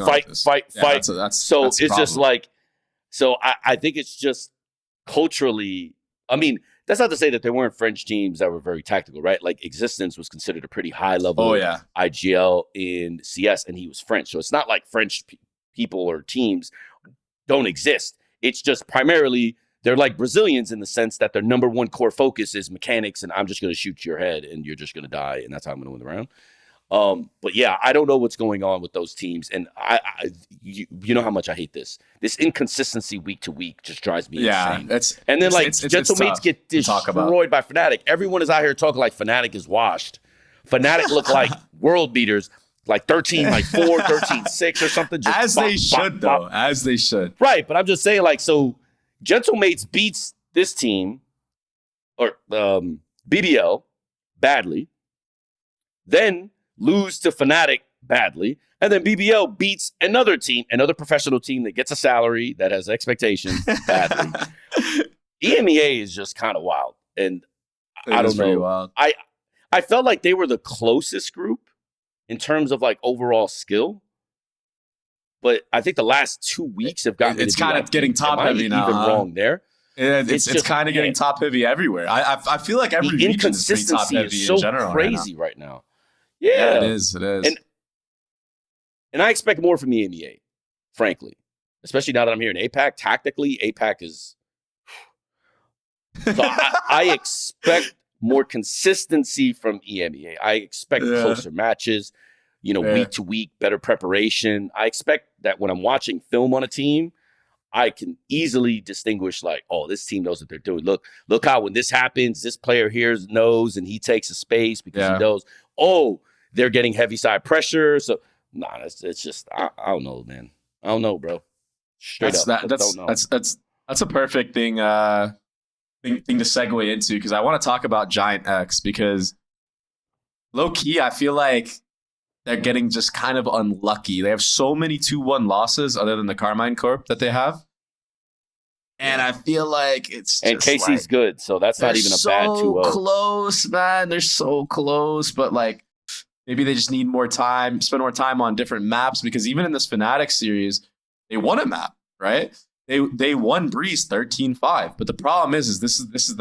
So it's just like, so I think it's just culturally. I mean, that's not to say that there weren't French teams that were very tactical, right? Like Existence was considered a pretty high level IGL in CS, and he was French. So it's not like French people or teams don't exist. It's just primarily they're like Brazilians in the sense that their number one core focus is mechanics, and I'm just going to shoot your head, and you're just going to die, and that's how I'm going to win the round. But yeah, I don't know what's going on with those teams, and you know how much I hate this. This inconsistency week to week just drives me insane. And then Gentlemates get destroyed by Fnatic. Everyone is out here talking like Fnatic is washed. Fnatic look like world beaters, like 13-4, 13-6 or something. Just as they should, though. As they should. Right, but I'm just saying, like, so Gentlemates beats this team or BBL badly, then lose to Fnatic badly, and then BBL beats another team, another professional team that gets a salary, that has expectations badly. EMEA is just kind of wild, and I don't know. Wild. I felt like they were the closest group in terms of like overall skill, but I think the last 2 weeks have gotten it's kind of getting top heavy now. Even wrong there. It's kind of getting top heavy everywhere. I feel like every region is pretty top heavy is so in general crazy right now. Yeah, it is. And I expect more from the EMEA, frankly. Especially now that I'm here in APAC. Tactically, APAC is... So I expect more consistency from EMEA. I expect closer matches, week to week, better preparation. I expect that when I'm watching film on a team, I can easily distinguish like, oh, this team knows what they're doing. Look how when this happens, this player here knows and he takes a space because he knows, oh, they're getting heavy side pressure. So, it's just, I don't know, man. I don't know, bro. Straight up. That's a perfect thing to segue into because I want to talk about Giant X because low key, I feel like they're getting just kind of unlucky. They have so many 2-1 losses other than the Carmine Corp that they have. And I feel like it's just and Casey's good, so that's not even a bad 2-0. So close, man. They're so close, but like maybe they just need more time, spend more time on different maps because even in this Fnatic series, they won a map, right? They won Breeze 13-5. But the problem is this is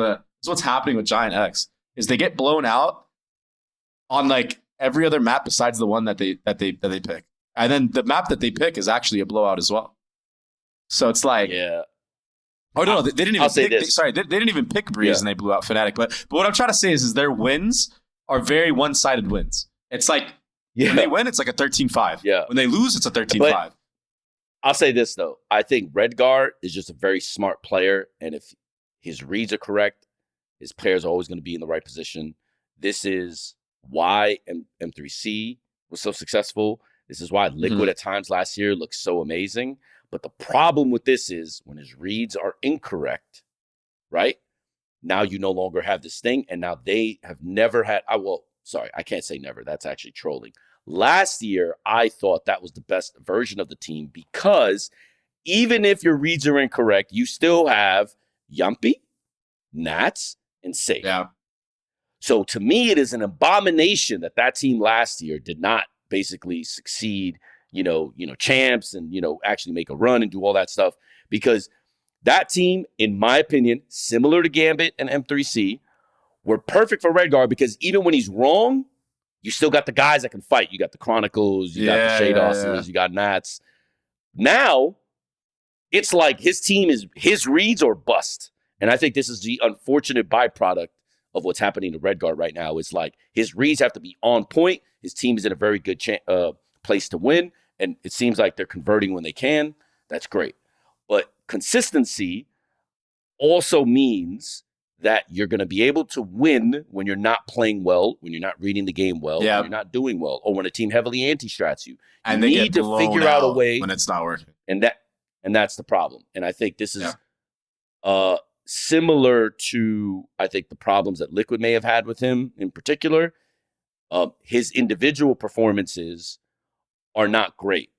what's happening with Giant X is they get blown out on like every other map besides the one that they pick. And then the map that they pick is actually a blowout as well. So it's like oh no, they didn't even pick they didn't even pick Breeze and they blew out Fnatic. But what I'm trying to say is their wins are very one-sided wins. It's like when they win, it's like a 13-5. Yeah. When they lose, it's a 13-5. But I'll say this though. I think Redguard is just a very smart player, and if his reads are correct, his players are always going to be in the right position. This is why M3C was so successful. This is why Liquid at times last year looked so amazing. But the problem with this is when his reads are incorrect, right? Now you no longer have this thing, and now they have never had. I can't say never. That's actually trolling. Last year, I thought that was the best version of the team because even if your reads are incorrect, you still have Yumpy, Nats, and Safe. Yeah. So to me, it is an abomination that team last year did not basically succeed, champs and, actually make a run and do all that stuff because that team, in my opinion, similar to Gambit and M3C, were perfect for Redguard because even when he's wrong, you still got the guys that can fight. You got the Chronicles, you got the Shadosses, you got Nats. Now, it's like his team is his reads or bust. And I think this is the unfortunate byproduct of what's happening to Redguard right now. It's like his reads have to be on point. His team is in a very good place to win. And it seems like they're converting when they can. That's great. But consistency also means that you're going to be able to win when you're not playing well, when you're not reading the game well, when you're not doing well, or when a team heavily anti-strats you. And you they need get to figure out a way when it's not working. And that's the problem. And I think this is similar to, I think, the problems that Liquid may have had with him in particular. His individual performances are not great.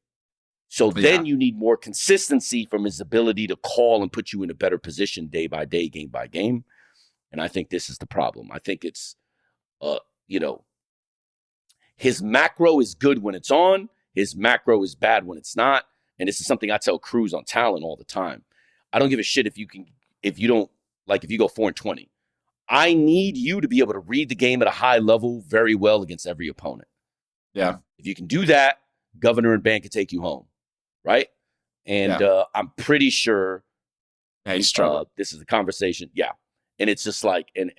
So then you need more consistency from his ability to call and put you in a better position day by day, game by game. And I think this is the problem. I think it's, his macro is good when it's on. His macro is bad when it's not. And this is something I tell Cruz on Talent all the time. I don't give a shit if you go 4-20. I need you to be able to read the game at a high level very well against every opponent. Yeah. If you can do that, Governor and Ban can take you home. Right? And I'm pretty sure he's struggling. This is the conversation. Yeah. And it's just like, and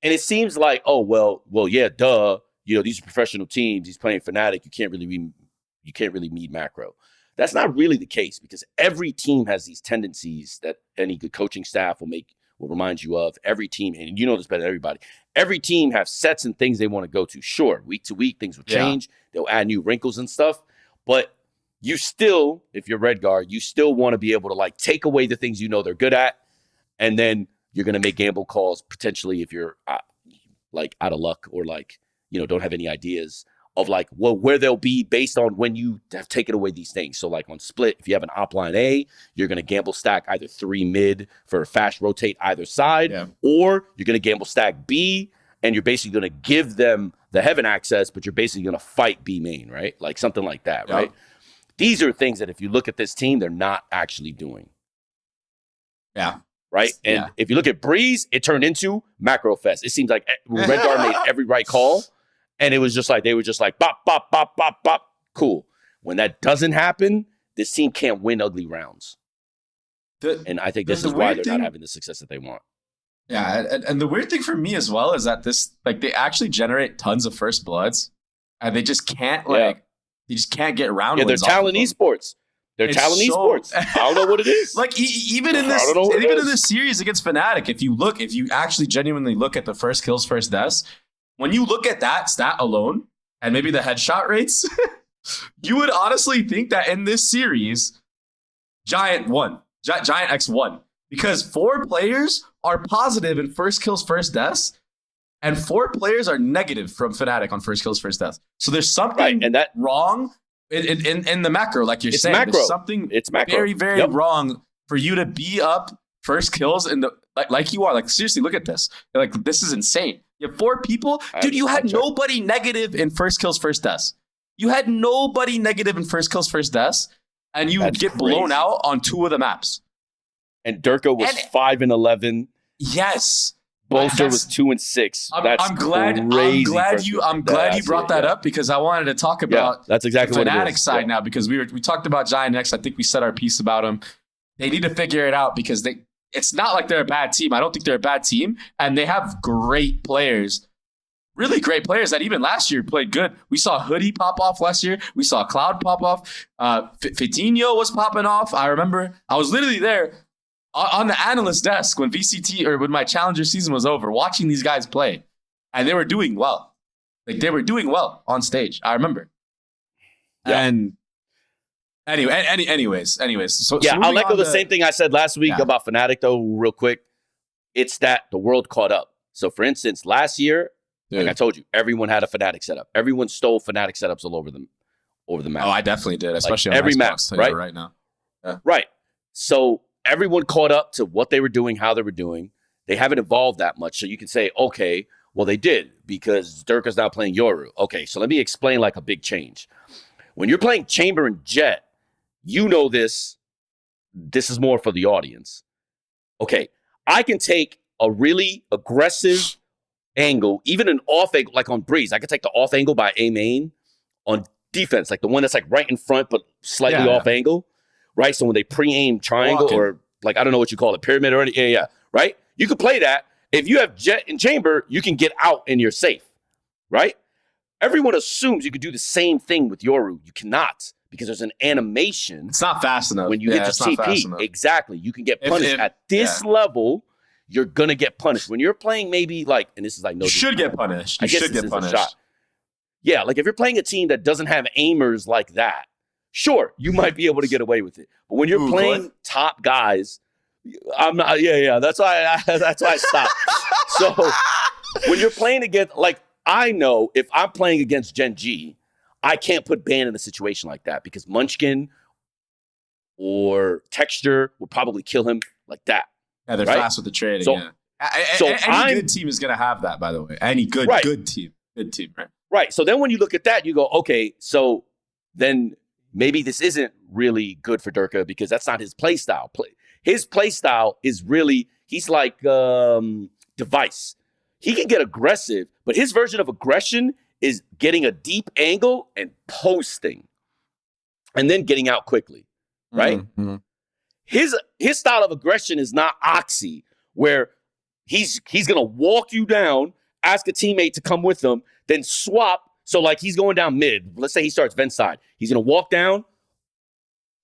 it seems like, oh, well, yeah, duh. These are professional teams. He's playing Fnatic. You can't really meet macro. That's not really the case because every team has these tendencies that any good coaching staff will remind you of. Every team, and you know this better than everybody. Every team has sets and things they want to go to. Sure, week to week, things will change. They'll add new wrinkles and stuff. But you still, if you're Redguard, you still want to be able to take away the things they're good at, and then you're going to make gamble calls potentially if you're out of luck or don't have any ideas of where they'll be based on when you have taken away these things. So on split, if you have an op line A, you're going to gamble stack either 3 mid for a fast rotate either side, or you're going to gamble stack B, and you're basically going to give them the heaven access, but you're basically going to fight B main, right? Something like that, right? These are things that if you look at this team, they're not actually doing. Yeah. Right? And if you look at Breeze, it turned into Macro Fest. It seems like Redguard made every right call. And it was just they were just bop, bop, bop, bop, bop. Cool. When that doesn't happen, this team can't win ugly rounds. And I think this is why they're not having the success that they want. Yeah. And the weird thing for me as well is that they actually generate tons of first bloods. And they just can't, they just can't get around. Yeah, they're talent esports. They're talent esports. I don't know what it is. Even in this series against Fnatic, if you actually genuinely look at the first kills, first deaths, when you look at that stat alone and maybe the headshot rates, you would honestly think that in this series, Giant X won because 4 players are positive in first kills, first deaths, and 4 players are negative from Fnatic on first kills, first deaths. So there's something wrong in the macro, like you're saying. Macro. There's something very, very wrong for you to be up first kills in the like you are. Seriously, look at this. This is insane. You have 4 people. Dude, you had nobody negative in first kills, first deaths. You had nobody negative in first kills, first deaths, and you get blown out on 2 of the maps. And Durka was 5-11. Yes. Bolster was 2-6. I'm glad you brought that up because I wanted to talk about that's exactly the what Fnatic side now because we talked about Giant X. I think we said our piece about them. They need to figure it out because it's not like they're a bad team. I don't think they're a bad team. And they have great players, really great players that even last year played good. We saw Hoodie pop off last year. We saw Cloud pop off. Fitinho was popping off. I remember I was literally there on the analyst desk when VCT or when my Challenger season was over, watching these guys play. And they were doing well. They were doing well on stage. I remember. Yeah. And anyways. So I'll echo the same thing I said last week about Fnatic, though, real quick. It's that the world caught up. So, for instance, last year, like I told you, everyone had a Fnatic setup. Everyone stole Fnatic setups all over the map. Oh, I definitely did, especially on every map, right now. Yeah. Right. So everyone caught up to what they were doing, how they were doing. They haven't evolved that much. So you can say, okay, well, they did because Durka's now playing Yoru. Okay, so let me explain a big change. When you're playing Chamber and Jet, you know this. This is more for the audience. Okay, I can take a really aggressive angle, even an off angle, like on Breeze. I could take the off angle by A main on defense, like the one that's like right in front but slightly off angle, right? So when they pre-aim triangle or like, I don't know what you call it, pyramid or anything, right? You could play that. If you have Jet and Chamber, you can get out and you're safe, right? Everyone assumes you could do the same thing with Yoru. You cannot, because there's an animation. It's not fast enough. When you hit your TP, exactly. You can get punished at this level. You're gonna get punished when you're playing. Maybe like, and this is like no. You should get punished. You should get punished. Yeah, like if you're playing a team that doesn't have aimers like that, sure, you might be able to get away with it. But when you're playing top guys, I'm not. Yeah. That's why I stopped. So when you're playing against, like, I know if I'm playing against GenG, I can't put Ban in a situation like that because Munchkin or Texture would probably kill him like that. Yeah, they're fast with the trading. So, any good team is going to have that, by the way. Any good team. Good team, right? Right. So then when you look at that, you go, okay, so then maybe this isn't really good for Durka because that's not his play style. His play style is really, he's like Device. He can get aggressive, but his version of aggression is getting a deep angle and posting and then getting out quickly, right? Mm-hmm. His style of aggression is not Oxy, where he's going to walk you down, ask a teammate to come with him, then swap. So like he's going down mid. Let's say he starts vent side. He's going to walk down,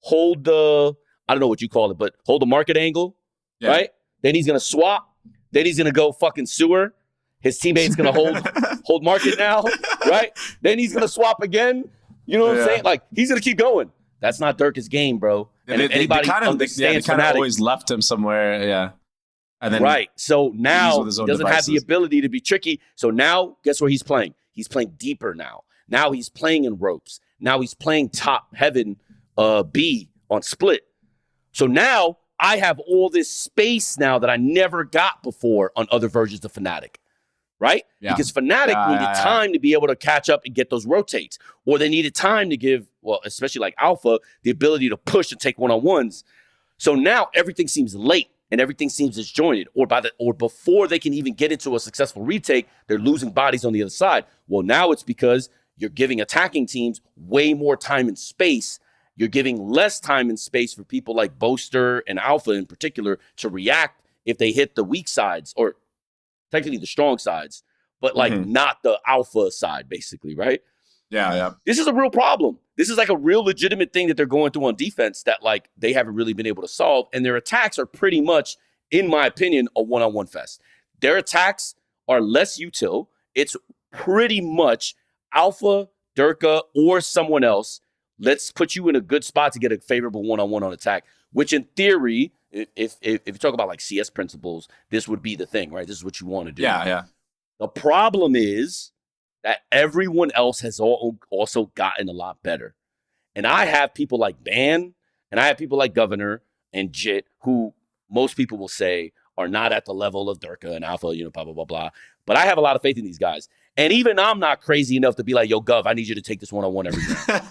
hold the, I don't know what you call it, but hold the market angle, right? Then he's going to swap. Then he's going to go fucking sewer. His teammate's going to hold market now, right? Then he's going to swap again. You know what I'm saying? Like, he's going to keep going. That's not Durka's game, bro. And if anybody understands kind of Fnatic, always left him somewhere, And then so now he doesn't devices. have the ability to be tricky. So now, guess where he's playing? He's playing deeper now. Now he's playing in ropes. Now he's playing top heaven B on split. So now I have all this space now that I never got before on other versions of Fnatic. Right? Yeah. Because Fnatic needed time to be able to catch up and get those rotates. Or they needed time to give, well, especially like Alpha, the ability to push and take one-on-ones. So now everything seems late and everything seems disjointed. Or before they can even get into a successful retake, they're losing bodies on the other side. Well, now it's because you're giving attacking teams way more time and space. You're giving less time and space for people like Boaster and Alpha in particular to react if they hit the weak sides or technically the strong sides, but like not the alpha side, basically, right? Yeah. This is a real problem. This is like a real legitimate thing that they're going through on defense that like they haven't really been able to solve. And their attacks are pretty much, in my opinion, a one-on-one fest. Their attacks are less util. It's pretty much Alpha, Durka, or someone else. Let's put you in a good spot to get a favorable one-on-one on attack, which in theory, if you talk about like CS principles, this would be the thing, right? This is what you want to do. Yeah. The problem is that everyone else has also gotten a lot better. And I have people like Ban, and I have people like Governor and Jit, who most people will say are not at the level of Durka and Alpha, blah, blah, blah, blah. But I have a lot of faith in these guys. And even I'm not crazy enough to be like, yo, Gov, I need you to take this one-on-one every round.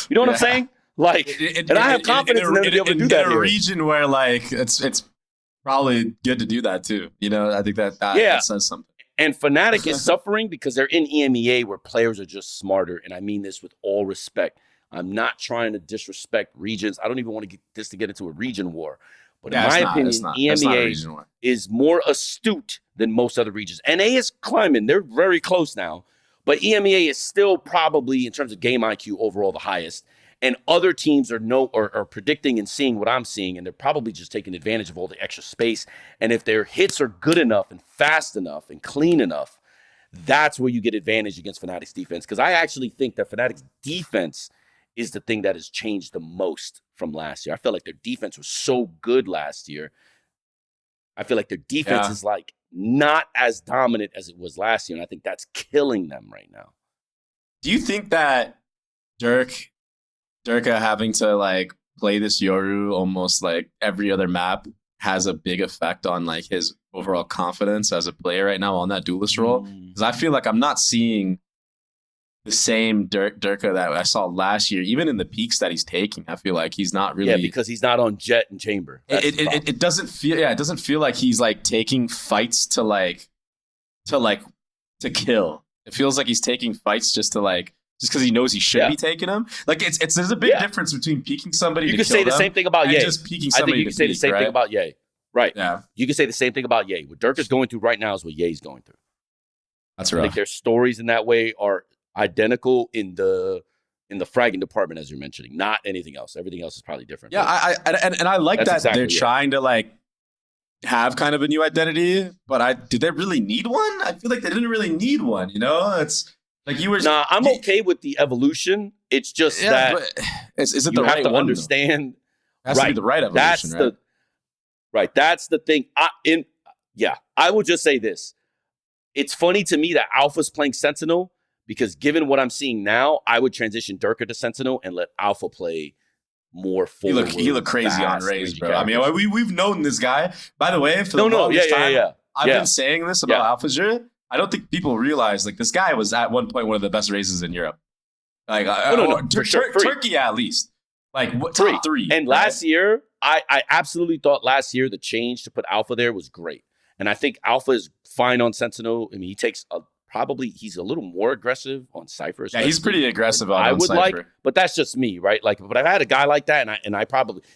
You know what I'm saying? Like, and I have confidence in them to be able to do that in a region where, like, it's probably good to do that, too. I think that says something. And Fnatic is suffering because they're in EMEA where players are just smarter. And I mean this with all respect. I'm not trying to disrespect regions. I don't even want to get into a region war. But in my opinion, EMEA is more astute than most other regions. NA is climbing. They're very close now. But EMEA is still probably, in terms of game IQ, overall the highest. And other teams are predicting and seeing what I'm seeing, and they're probably just taking advantage of all the extra space. And if their hits are good enough and fast enough and clean enough, that's where you get advantage against Fnatic's defense. Because I actually think that Fnatic's defense is the thing that has changed the most from last year. I feel like their defense was so good last year. I feel like their defense is like not as dominant as it was last year, and I think that's killing them right now. Do you think that Durka having to like play this Yoru almost like every other map has a big effect on like his overall confidence as a player right now on that duelist role? Because I feel like I'm not seeing the same Durka that I saw last year, even in the peaks that he's taking. I feel like he's not really because he's not on Jet and Chamber. It doesn't feel like he's like taking fights to like to kill. It feels like he's taking fights just because he knows he should be taking them. Like there's a big difference between peeking somebody. You could say the same thing about Ye. Just peeking somebody. I think you could say the same thing about Ye. Right. Yeah. You can say the same thing about Ye. What Dirk is going through right now is what Ye's going through. That's I rough. think their stories in that way are identical in the fragging department, as you're mentioning, not anything else. Everything else is probably different. Yeah, I like that they're trying to have kind of a new identity, but did they really need one? I feel like they didn't really need one. You know, it's like you were. Nah, I'm okay with the evolution. It's just that is it you the have right to one, understand. It has to be the right evolution. That's the thing. I will just say this. It's funny to me that Alpha's playing Sentinel because given what I'm seeing now, I would transition Durka to Sentinel and let Alpha play more forward. He look crazy on Raze, bro. I mean, we've known this guy. By the way, for the longest time, I've been saying this about AlphaJer. I don't think people realize this guy was at one point one of the best races in Europe. Turkey at least. Top 3. And last year, I absolutely thought last year the change to put Alpha there was great. And I think Alpha is fine on Sentinel. I mean, he takes he's a little more aggressive on Cypher. Yeah, he's pretty aggressive on Cypher. But that's just me, right? But I've had a guy like that, and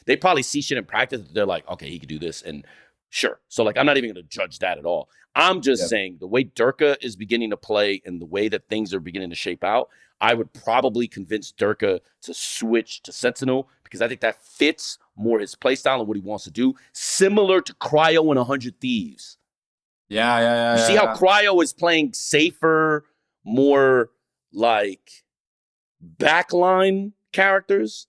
they probably see shit in practice. They're like, okay, he could do this, and sure. So I'm not even going to judge that at all. I'm just saying the way Durka is beginning to play and the way that things are beginning to shape out, I would probably convince Durka to switch to Sentinel because I think that fits more his playstyle and what he wants to do, similar to Cryo in 100 Thieves. Yeah. You see how Cryo is playing safer, more backline characters?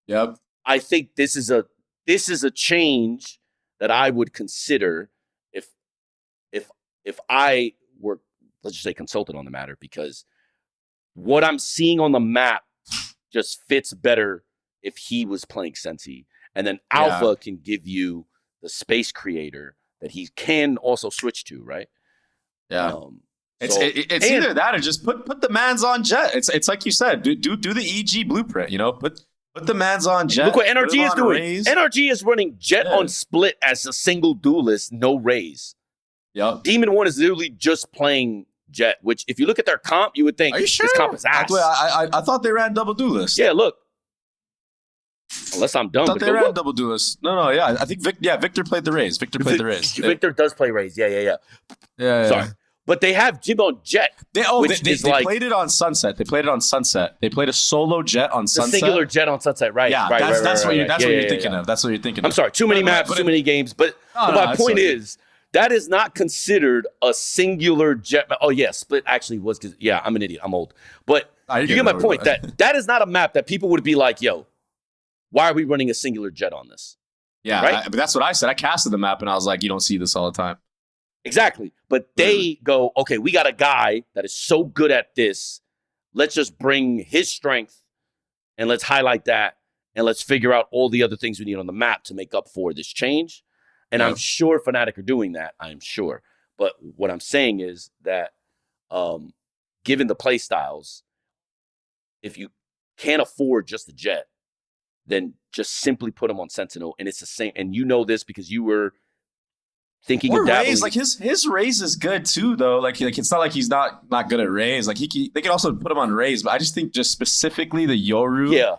Yep. I think this is a change that I would consider if I were, let's just say, consulted on the matter, because what I'm seeing on the map just fits better if he was playing Sensi. And then Alpha can give you the space creator that he can also switch to, right? Yeah. It's either that or just put the mans on Jet. It's like you said, do the EG blueprint, put the mans on Jet. Look what NRG is doing. Raze. NRG is running Jet on Split as a single duelist, no Raze. Yep. Demon 1 is literally just playing Jet, which if you look at their comp, you would think this comp is ass. I thought they ran double duelist. Yeah, look. Unless I'm dumb. I thought they ran double duelist. No, yeah. I think Victor played the Raze. Victor played the Raze. Victor does play Raze. Yeah. Sorry. But they have Jim on Jet. They played it on Sunset. They played a solo Jet on Sunset. The singular Jet on Sunset, right? Yeah, that's what you're thinking of. That's what you're thinking of. I'm sorry, too many maps, too many games. But my point is, that is not considered a singular Jet. Oh, yeah, Split actually was. Yeah, I'm an idiot. I'm old. But you get my point. That is not a map that people would be like, yo, why are we running a singular Jet on this? Yeah, right? But that's what I said. I casted the map, and I was like, you don't see this all the time. Exactly. But they go, okay, we got a guy that is so good at this. Let's just bring his strength, and let's highlight that, and let's figure out all the other things we need on the map to make up for this change. And I'm sure Fnatic are doing that. I'm sure. But what I'm saying is that given the play styles, if you can't afford just the Jet, then just simply put him on Sentinel. And it's the same. And you know this because you were thinking of dabbling. Raze, his Raze is good too, though. Like it's not like he's not good at Raze. They can also put him on Raze. But I just think just specifically the Yoru. Yeah.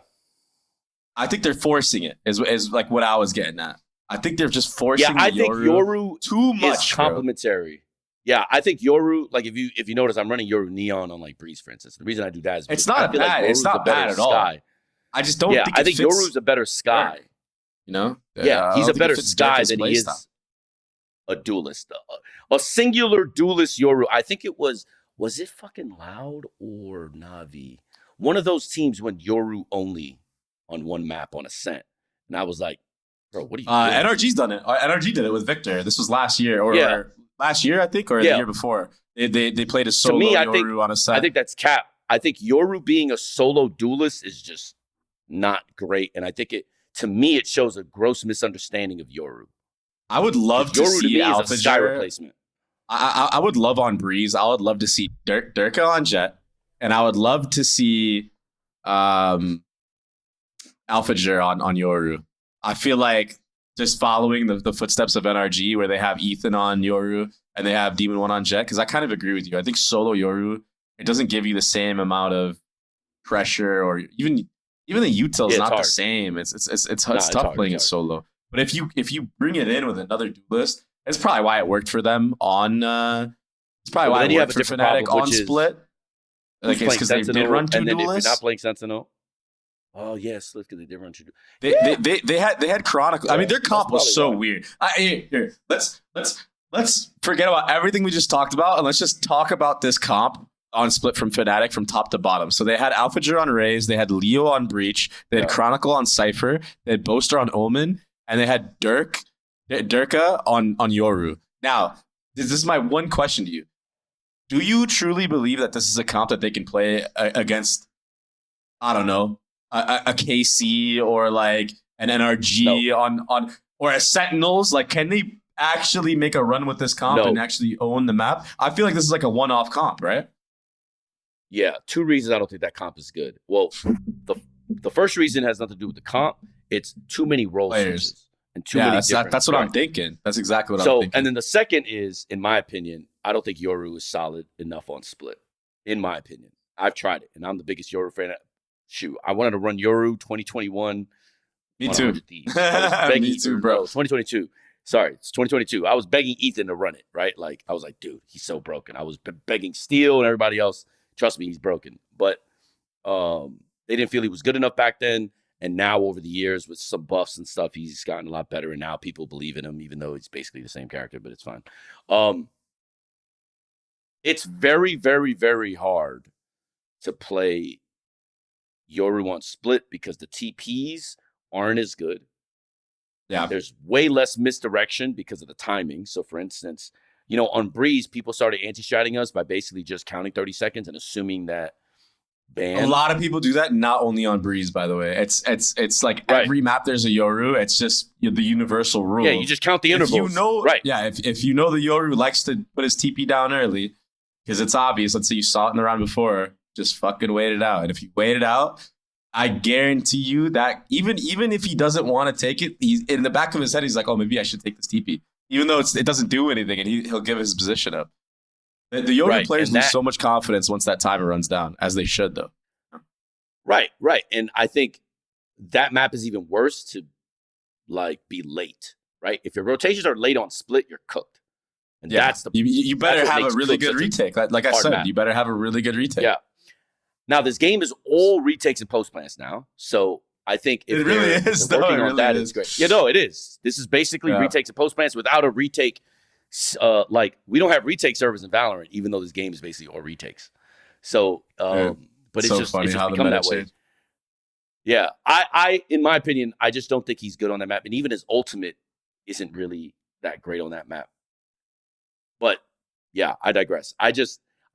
I think they're forcing it is like what I was getting at. I think they're just forcing I think Yoru too much is complementary. Yeah, I think Yoru, if you notice, I'm running Yoru Neon on Breeze, for instance. The reason I do that is it's not bad. It's not bad at all. Sky. I just don't think I think Yoru's a better Sky. Yeah, he's a better Sky than he is a duelist. A singular duelist Yoru. I think it was it fucking Loud or Na'Vi? One of those teams went Yoru only on one map on Ascent. And I was like, bro, what are you doing? NRG's done it. NRG did it with Victor. This was last year, or last year, I think, or the year before. They played a solo Yoru on Ascent. I think that's cap. I think Yoru being a solo duelist is just not great. And I think to me, it shows a gross misunderstanding of Yoru. I would love to see Alpha Sky replacement. I would love on Breeze. I would love to see Durka on Jet, and I would love to see AlphaJer on Yoru. I feel like just following the footsteps of NRG, where they have Ethan on Yoru, and they have Demon 1 on Jet, because I kind of agree with you. I think solo Yoru, it doesn't give you the same amount of pressure, or even the util is not the same. It's tough playing it solo. But if you bring it in with another duelist, it's probably why it worked for them on. It's probably why it worked for Fnatic on Split. Like, it's because they did run 2 duelists. If you're not playing Sentinel. Oh yes, look, because they did run 2. They had Chronicle. I mean, their comp was so weird. Here, let's forget about everything we just talked about, and let's just talk about this comp on Split from Fnatic from top to bottom. So they had Alphager on Raze, they had Leo on Breach, they had Chronicle on Cypher, they had Boaster on Omen, and they had Durka on Yoru. Now, this is my one question to you. Do you truly believe that this is a comp that they can play against, I don't know, a KC or like an NRG on or a Sentinels? Like, can they actually make a run with this comp and actually own the map? I feel like this is like a one-off comp, right? Yeah, 2 reasons I don't think that comp is good. Well, the first reason has nothing to do with the comp. It's too many role switches and too many different. That's what I'm thinking. That's exactly what I'm thinking. And then the second is, in my opinion, I don't think Yoru is solid enough on Split. In my opinion, I've tried it, and I'm the biggest Yoru fan. Shoot, I wanted to run Yoru 2021. Me too. Me too, bro. 2022. Sorry, it's 2022. I was begging Ethan to run it, right? Like, I was like, dude, he's so broken. I was begging Steel and everybody else. Trust me, he's broken. But they didn't feel he was good enough back then. And now over the years with some buffs and stuff, he's gotten a lot better. And now people believe in him, even though he's basically the same character, but it's fine. It's very, very, very hard to play Yoru on Split because the TPs aren't as good. Yeah. There's way less misdirection because of the timing. So for instance, on Breeze, people started anti-stratting us by basically just counting 30 seconds and assuming that ban. A lot of people do that, not only on Breeze, by the way. It's like every map there's a Yoru. It's just the universal rule. Yeah, you just count the intervals. Yeah, if you know the Yoru likes to put his TP down early, because it's obvious. Let's say you saw it in the round before, just fucking wait it out. And if you wait it out, I guarantee you that even if he doesn't want to take it, he's in the back of his head, he's like, oh, maybe I should take this TP. Even though it doesn't do anything, and he'll give his position up. The Yoru players lose so much confidence once that timer runs down, as they should, though. Right. And I think that map is even worse to be late, right? If your rotations are late on Split, you're cooked. And that's the you better have a really good retake. Like I said, you better have a really good retake. Yeah. Now this game is all retakes and post plants now, so I think if it really is. Working on that, it's great. Yeah, no, it is. This is basically retakes and post plants without a retake. We don't have retake servers in Valorant, even though this game is basically all retakes. So, but it's just become that way. Yeah, I, in my opinion, I just don't think he's good on that map, and even his ultimate isn't really that great on that map. But yeah, I digress. I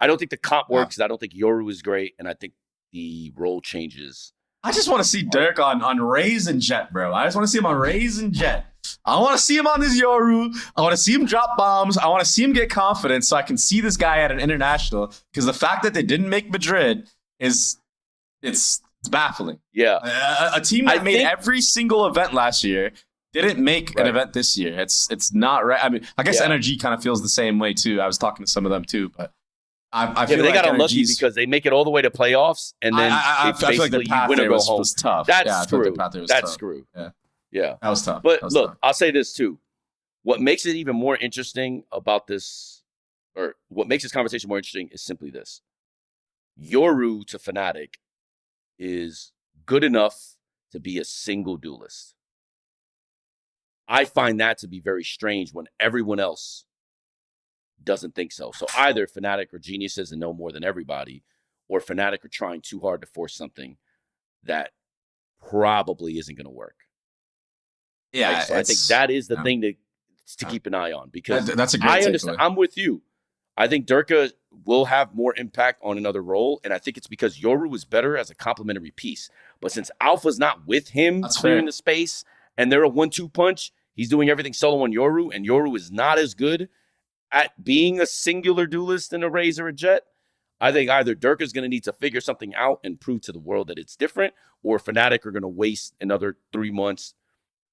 don't think the comp works. I don't think Yoru is great, and I think the role changes. I just want to see Dirk on Raze and Jet, bro. I just want to see him on Raze and Jet. I want to see him on this Yoru. I want to see him drop bombs. I want to see him get confidence so I can see this guy at an international. Because the fact that they didn't make Madrid it's baffling. Yeah. A team that made every single event last year didn't make an event this year. It's not right. I mean, I guess NRG kind of feels the same way too. I was talking to some of them too, but I feel they like got unlucky because they make it all the way to playoffs, and then I feel like the path win or go home. Was tough. That's screw. That's screw. Yeah, that was tough. But look, I'll say this too: what makes it even more interesting about this, or what makes this conversation more interesting, is simply this: Yoru to Fnatic is good enough to be a single duelist. I find that to be very strange when everyone else doesn't think so. So either Fnatic are geniuses and know more than everybody, or Fnatic are trying too hard to force something that probably isn't going to work. Yeah, so I think that is the thing to keep an eye on, because that's a great I understand. I'm with you. I think Durka will have more impact on another role, and I think it's because Yoru is better as a complementary piece. But since Alpha's not with him clearing the space, and they're a 1-2 punch, he's doing everything solo on Yoru, and Yoru is not as good at being a singular duelist in a Raze or a Jet. I think either Durka's going to need to figure something out and prove to the world that it's different, or Fnatic are going to waste another 3 months.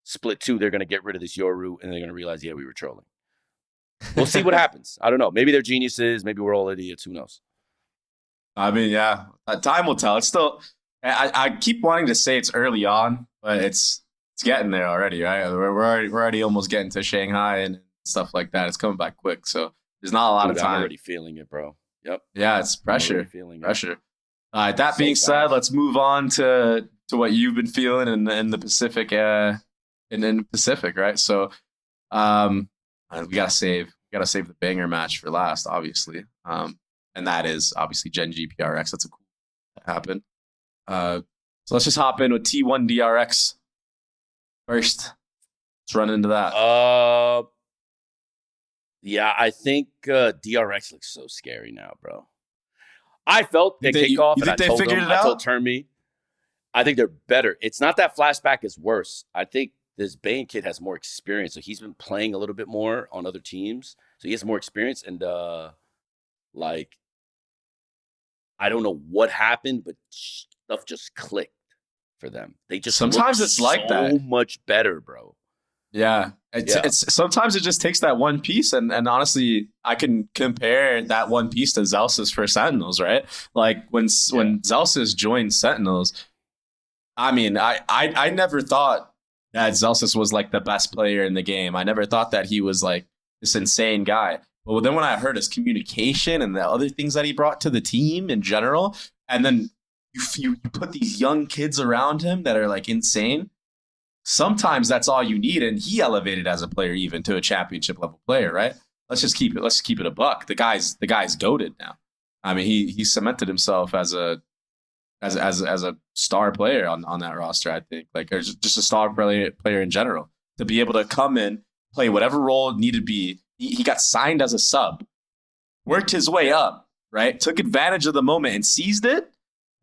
Split 2, they're going to get rid of this Yoru, and they're going to realize, we were trolling. We'll see what happens. I don't know. Maybe they're geniuses. Maybe we're all idiots. Who knows? I mean, yeah, time will tell. It's still. I keep wanting to say it's early on, but it's getting there already, right? We're already almost getting to Shanghai and stuff like that. It's coming back quick, so there's not a lot of time. I'm already feeling it, bro. Yep. Yeah, it's pressure. Pressure. All right. That So being fast. said, let's move on to what you've been feeling in the Pacific, in the Pacific, right? So, we gotta save the banger match for last, obviously. And that is obviously GenG PRX. That's a cool that happened. So let's just hop in with T1 DRX first. Let's run into that. Yeah, I think DRX looks so scary now, bro. I felt the kickoff, and I told Termy, I think they're better. It's not that flashback is worse. I think this Bane kid has more experience, so he's been playing a little bit more on other teams, so he has more experience. And like, I don't know what happened, but stuff just clicked for them. They just sometimes it's like that. So much better, bro. Yeah. It's sometimes it just takes that one piece, and honestly, I can compare that one piece to Zelsis for Sentinels, right? Like when Zelsis joined Sentinels, I mean, I never thought that Zelsis was like the best player in the game. I never thought that he was like this insane guy. But then when I heard his communication and the other things that he brought to the team in general, and then you put these young kids around him that are like insane. Sometimes that's all you need, and he elevated as a player even to a championship level player, right? Let's keep it a buck. The guy's goated now. I mean, he cemented himself as a star player on that roster. I think like or just a star player in general to be able to come in, play whatever role it needed to be. He got signed as a sub, worked his way up, right? Took advantage of the moment and seized it.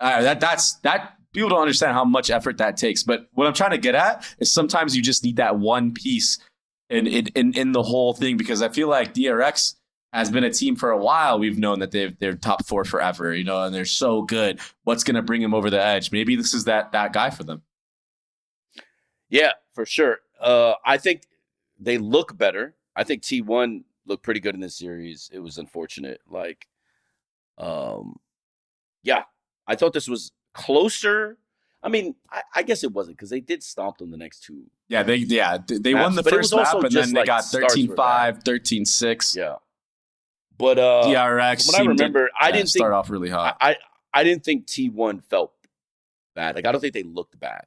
That. People don't understand how much effort that takes. But what I'm trying to get at is sometimes you just need that one piece in the whole thing, because I feel like DRX has been a team for a while. We've known that they're top 4 forever, you know, and they're so good. What's going to bring them over the edge? Maybe this is that guy for them. Yeah, for sure. I think they look better. I think T1 looked pretty good in this series. It was unfortunate. Like, yeah, I thought this was closer. I mean, I guess it wasn't, because they did stomp them the next two. Yeah, they won the first map, and then they got 13-5, 13-6. Yeah. But DRX, what I remember, I didn't start off really hot. I didn't think T1 felt bad. Like, I don't think they looked bad.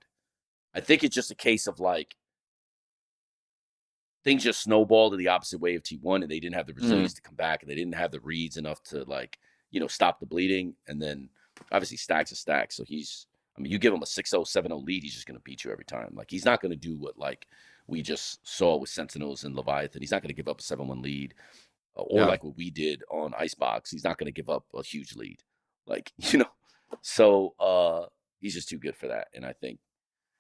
I think it's just a case of like things just snowballed in the opposite way of T1, and they didn't have the resilience to come back, and they didn't have the reads enough to like, you know, stop the bleeding. And then obviously Stack's a Stack, so you give him a 6-0, 7-0 lead, he's just going to beat you every time. Like, he's not going to do what like we just saw with Sentinels and Leviatán. He's not going to give up a 7-1 lead, or like what we did on Icebox. He's not going to give up a huge lead, like, you know. So he's just too good for that. And I think,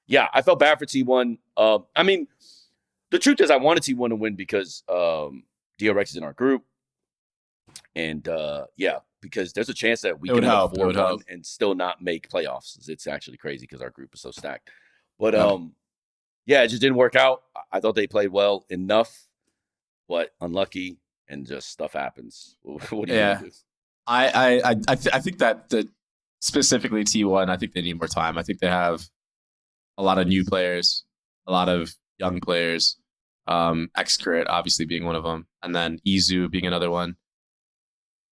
yeah, I felt bad for T1. I mean, the truth is I wanted T1 to win because DRX is in our group. And yeah, because there's a chance that we could have 4-1 and still not make playoffs. It's actually crazy because our group is so stacked. But yeah, it just didn't work out. I thought they played well enough, but unlucky, and just stuff happens. What do you do? I think that specifically T1, I think they need more time. I think they have a lot of new players, a lot of young players. X-Crit obviously being one of them, and then Izu being another one.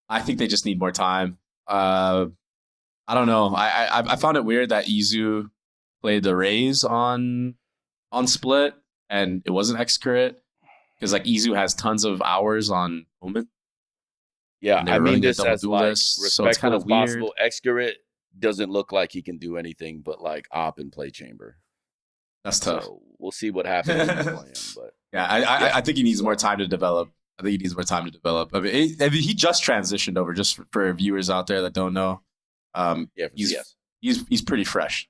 I think they just need more time. I don't know. I found it weird that Izu played the Raze on Split, and it wasn't X-Crit, because like Izu has tons of hours on Moment. Yeah, I mean this as like respectful so it's kind of possible. X-Crit doesn't look like he can do anything but like op and play chamber. That's tough. So we'll see what happens when we play him. But I think he needs more time to develop. I think he needs more time to develop. I mean, he just transitioned over. Just for viewers out there that don't know, he's pretty fresh,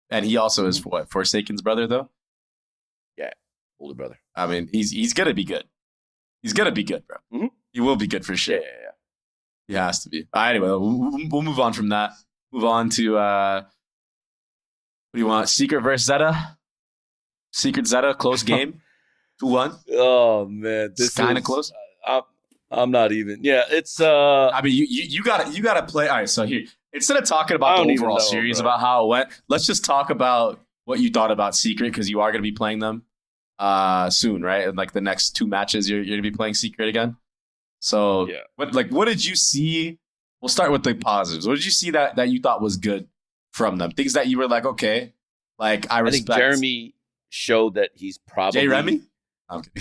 and he also is what, Forsaken's brother though. Yeah, older brother. I mean, he's gonna be good. He's gonna be good, bro. Mm-hmm. He will be good for sure. Yeah. He has to be. Anyway, we'll move on from that. Move on to what do you want? Secret versus Zeta. Secret Zeta, close game. 2-1. Oh man, this is kind of close. I'm not even. Yeah, it's. I mean, you gotta play. All right, so here, instead of talking I about don't the even overall know, series, bro. about how it went, let's just talk about what you thought about Secret, because you are gonna be playing them soon, right? In like the next 2 matches, you're gonna be playing Secret again. So, Yeah. what did you see? We'll start with the positives. What did you see that you thought was good from them? Things that you were like, okay, like I I think respect. Jeremy showed that he's probably Jay Remy? Okay.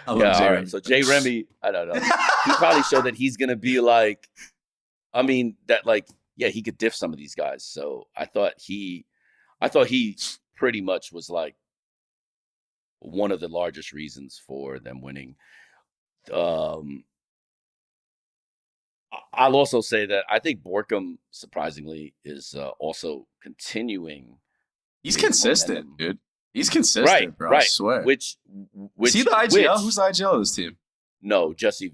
I love yeah. Jay All Remy. right. So Jay Remy, I don't know. He probably showed that he's gonna be like. I mean that like yeah he could diff some of these guys. So I thought he pretty much was like one of the largest reasons for them winning. Um, I'll also say that I think Borkum surprisingly is also continuing. He's his consistent, momentum. dude. He's consistent, Right, bro. I right. swear. Which Is he the IGL? which- Who's the IGL of this team? No, Jesse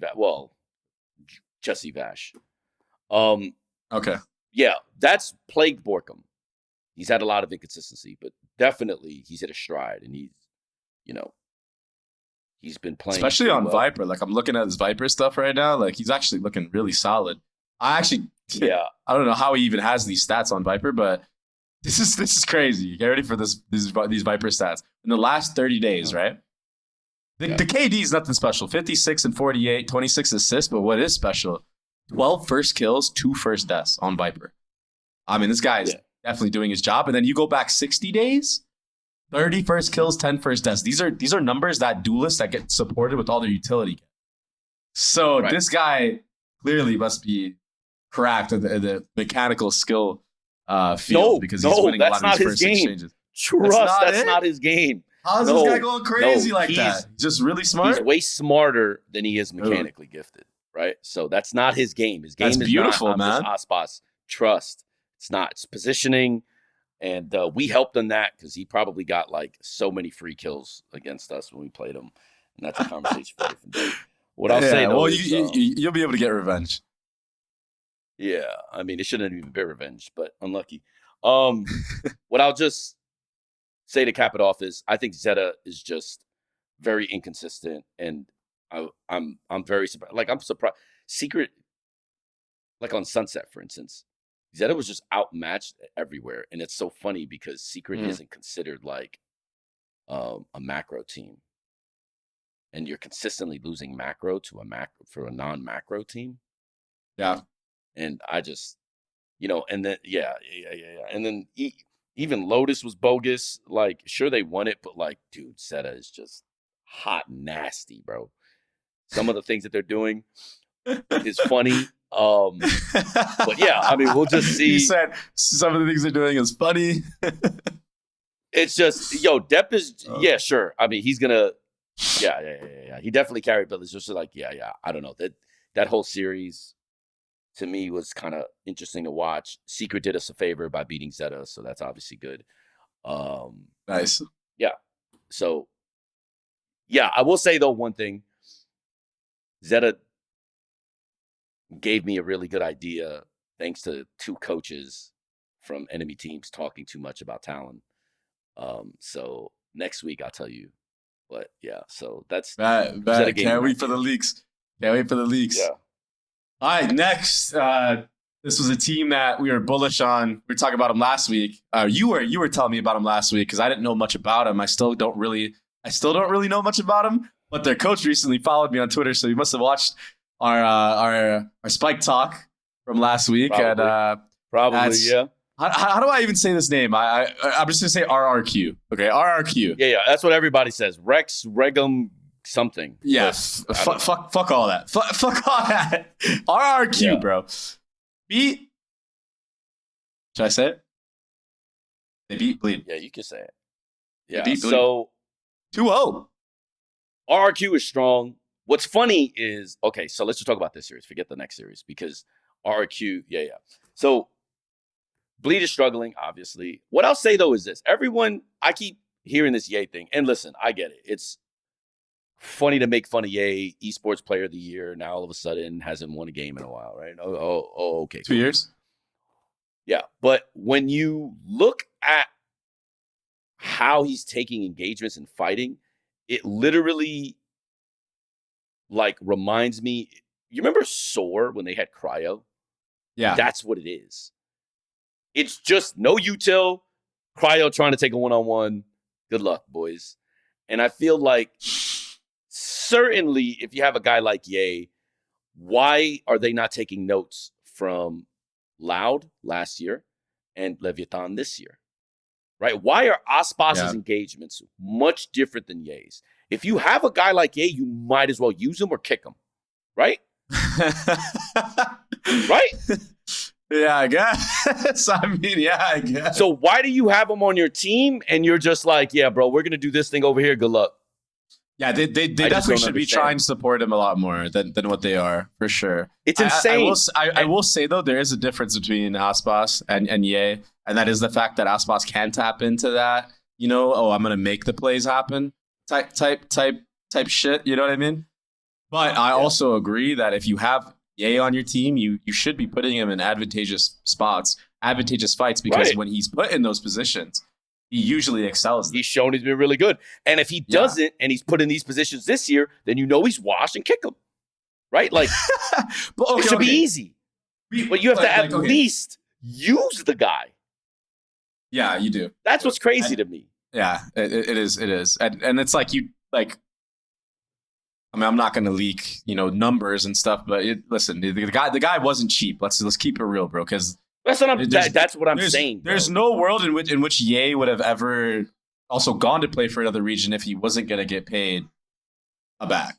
Jesse Vash. Okay. Yeah, that's plagued Borkum. He's had a lot of inconsistency, but definitely he's hit a stride, and he's been playing, especially on well. Viper. Like I'm looking at his Viper stuff right now. Like he's actually looking really solid. I don't know how he even has these stats on Viper, but this is crazy. Get ready for these Viper stats. In the last 30 days, right? The KD is nothing special. 56 and 48, 26 assists. But what is special? 12 first kills, 2 first deaths on Viper. I mean, this guy is definitely doing his job. And then you go back 60 days, 30 first kills, 10 first deaths. These are numbers that duelists that get supported with all their utility. So this guy clearly must be cracked in the mechanical skill field, because he's winning a lot of these first exchanges. Trust, that's not his game. How is this guy going crazy like that? He's just really smart. He's way smarter than he is mechanically gifted, right? So that's not his game. His game is beautiful, not man. Aspas. Trust. It's not. It's positioning. And we helped him that because he probably got like so many free kills against us when we played him. And that's a conversation for a different day. What I'll say, though, is, you'll be able to get revenge. Yeah, I mean, it shouldn't even be revenge, but unlucky. What I'll just say to cap it off is, I think Zeta is just very inconsistent, and I'm very surprised. Like I'm surprised. Secret, like on Sunset, for instance, Zeta was just outmatched everywhere, and it's so funny because Secret isn't considered like a macro team, and you're consistently losing macro to a non-macro team. Yeah. And I just, and then, and then even Lotus was bogus. Like, sure, they won it, but like, dude, Zeta is just hot nasty, bro. Some of the things that they're doing is funny. But yeah, I mean, we'll just see. You said some of the things they're doing is funny. It's just, Depp is, sure. I mean, he's gonna, he definitely carried, but it's just like, I don't know, that whole series to me was kind of interesting to watch. Secret did us a favor by beating Zeta, so that's obviously good. Nice. Yeah. So, I will say though one thing. Zeta gave me a really good idea thanks to 2 coaches from enemy teams talking too much about Talon. So next week I'll tell you. But so that's can't wait for the leaks. Can't wait for the leaks. Yeah. All right, next. This was a team that we were bullish on. We were talking about them last week. You were telling me about them last week because I didn't know much about them. I still don't really know much about them. But their coach recently followed me on Twitter, so you must have watched our SpikeTalk from last week. Probably, and, probably, yeah. How do I even say this name? I'm just gonna say RRQ. Okay, RRQ. Yeah. That's what everybody says. Rex Regum something. Yes. Fuck all that. Fuck all that. RRQ, bro. Beat. Should I say it? They beat Bleed. Yeah, you can say it. Yeah. So 2-0. RRQ is strong. What's funny is, okay, so let's just talk about this series. Forget the next series because RRQ, So Bleed is struggling, obviously. What I'll say, though, is this. I keep hearing this Ye thing. And listen, I get it. It's funny to make fun of Ye, esports player of the year. Now, all of a sudden, hasn't won a game in a while, right? Oh, okay. 2 years? Yeah. But when you look at how he's taking engagements and fighting, it literally like reminds me. You remember Soar when they had Cryo? Yeah. That's what it is. It's just no util, Cryo trying to take a one-on-one. Good luck, boys. And I feel like certainly if you have a guy like Ye, why are they not taking notes from Loud last year and Leviatán this year? Right? Why are Aspas's engagements much different than Ye's? If you have a guy like Ye, you might as well use him or kick him. Right? Right? Yeah, I guess. I mean, yeah, I guess. So why do you have him on your team and you're just like, yeah, bro, we're going to do this thing over here. Good luck. Yeah, they definitely should be trying to support him a lot more than what they are, for sure. It's insane. I will say, though, there is a difference between Aspas and Ye, and that is the fact that Aspas can tap into that, I'm going to make the plays happen type shit, you know what I mean? But I also agree that if you have Ye on your team, you should be putting him in advantageous fights, because when he's put in those positions, he usually excels. He's shown he's been really good. And if he doesn't, and he's put in these positions this year, then he's washed and kick him. Right? Like, it should be easy. But you have to at least use the guy. Yeah, you do. That's what's crazy to me. Yeah, it is. And it's like I'm not going to leak, numbers and stuff, but listen, the guy wasn't cheap. Let's keep it real, bro, because that's what I'm saying. Bro. There's no world in which Ye would have ever also gone to play for another region if he wasn't going to get paid a bag.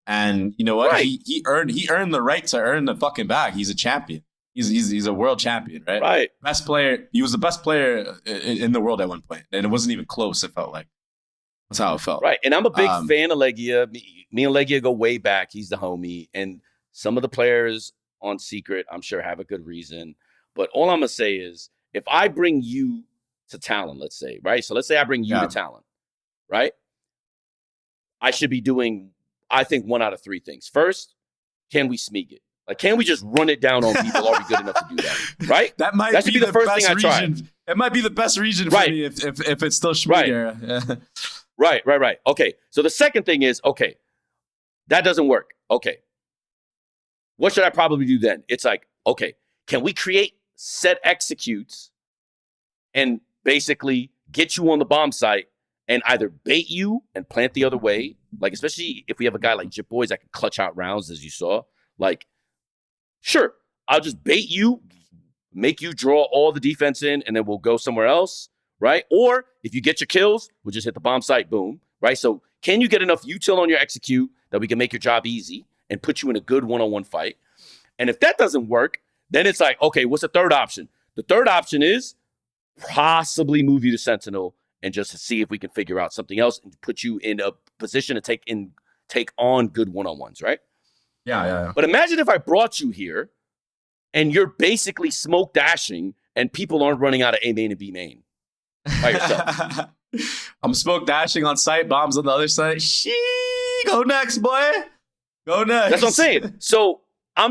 And you know what? Right. He earned the right to earn the fucking bag. He's a champion. He's a world champion, right? Right. Best player. He was the best player in the world at one point, and it wasn't even close. It felt like that's how it felt. Right. And I'm a big fan of Legia. Me and Legia go way back. He's the homie, and some of the players on Secret, I'm sure, have a good reason. But all I'm going to say is, if I bring you to Talon, let's say, right? So let's say I bring you to Talon, right? I should be doing, I think, one out of three things. First, can we smeeg it? Like, can we just run it down on people? Are we good enough to do that? Right? That should be the first thing I try. It might be the best region for me if it's still Schmeeg era. Right. Okay. So the second thing is, okay, that doesn't work. Okay. What should I probably do then? It's like, okay, can we create set executes and basically get you on the bomb site and either bait you and plant the other way, like especially if we have a guy like Jip Boys that can clutch out rounds, as you saw, like, sure, I'll just bait you, make you draw all the defense in, and then we'll go somewhere else, right? Or if you get your kills, we'll just hit the bomb site, boom, right? So can you get enough util on your execute that we can make your job easy and put you in a good one-on-one fight? And if that doesn't work, then it's like, okay, what's the third option? The third option is possibly move you to Sentinel and just to see if we can figure out something else and put you in a position to take on good one-on-ones, right? Yeah. But imagine if I brought you here and you're basically smoke dashing and people aren't running out of A main and B main by yourself. I'm smoke dashing on site, bombs on the other side. Go next, boy. Go next. That's what I'm saying. So I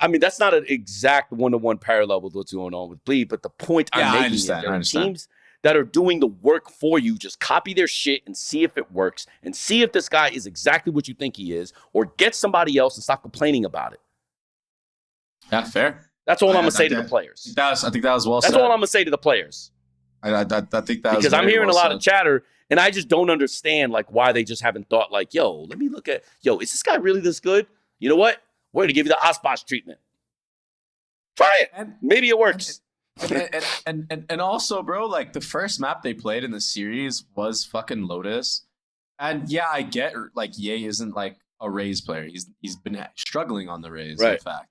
mean, that's not an exact one-to-one parallel with what's going on with Bleed, but the point I'm making is there are teams that are doing the work for you. Just copy their shit and see if it works and see if this guy is exactly what you think he is, or get somebody else and stop complaining about it. Yeah, fair. That's all I'm going to say to the players. I think that was well said. That's all I'm going to say to the players. I think that was because I'm hearing well a lot said. of chatter, and I just don't understand like why they just haven't thought like, yo, let me look at, is this guy really this good? You know what? We're going to give you the Aspas treatment. Try it. And maybe it works. And also, bro, like the first map they played in the series was fucking Lotus. And yeah, I get like Ye isn't like a Raze player. He's been struggling on the Raze, in fact.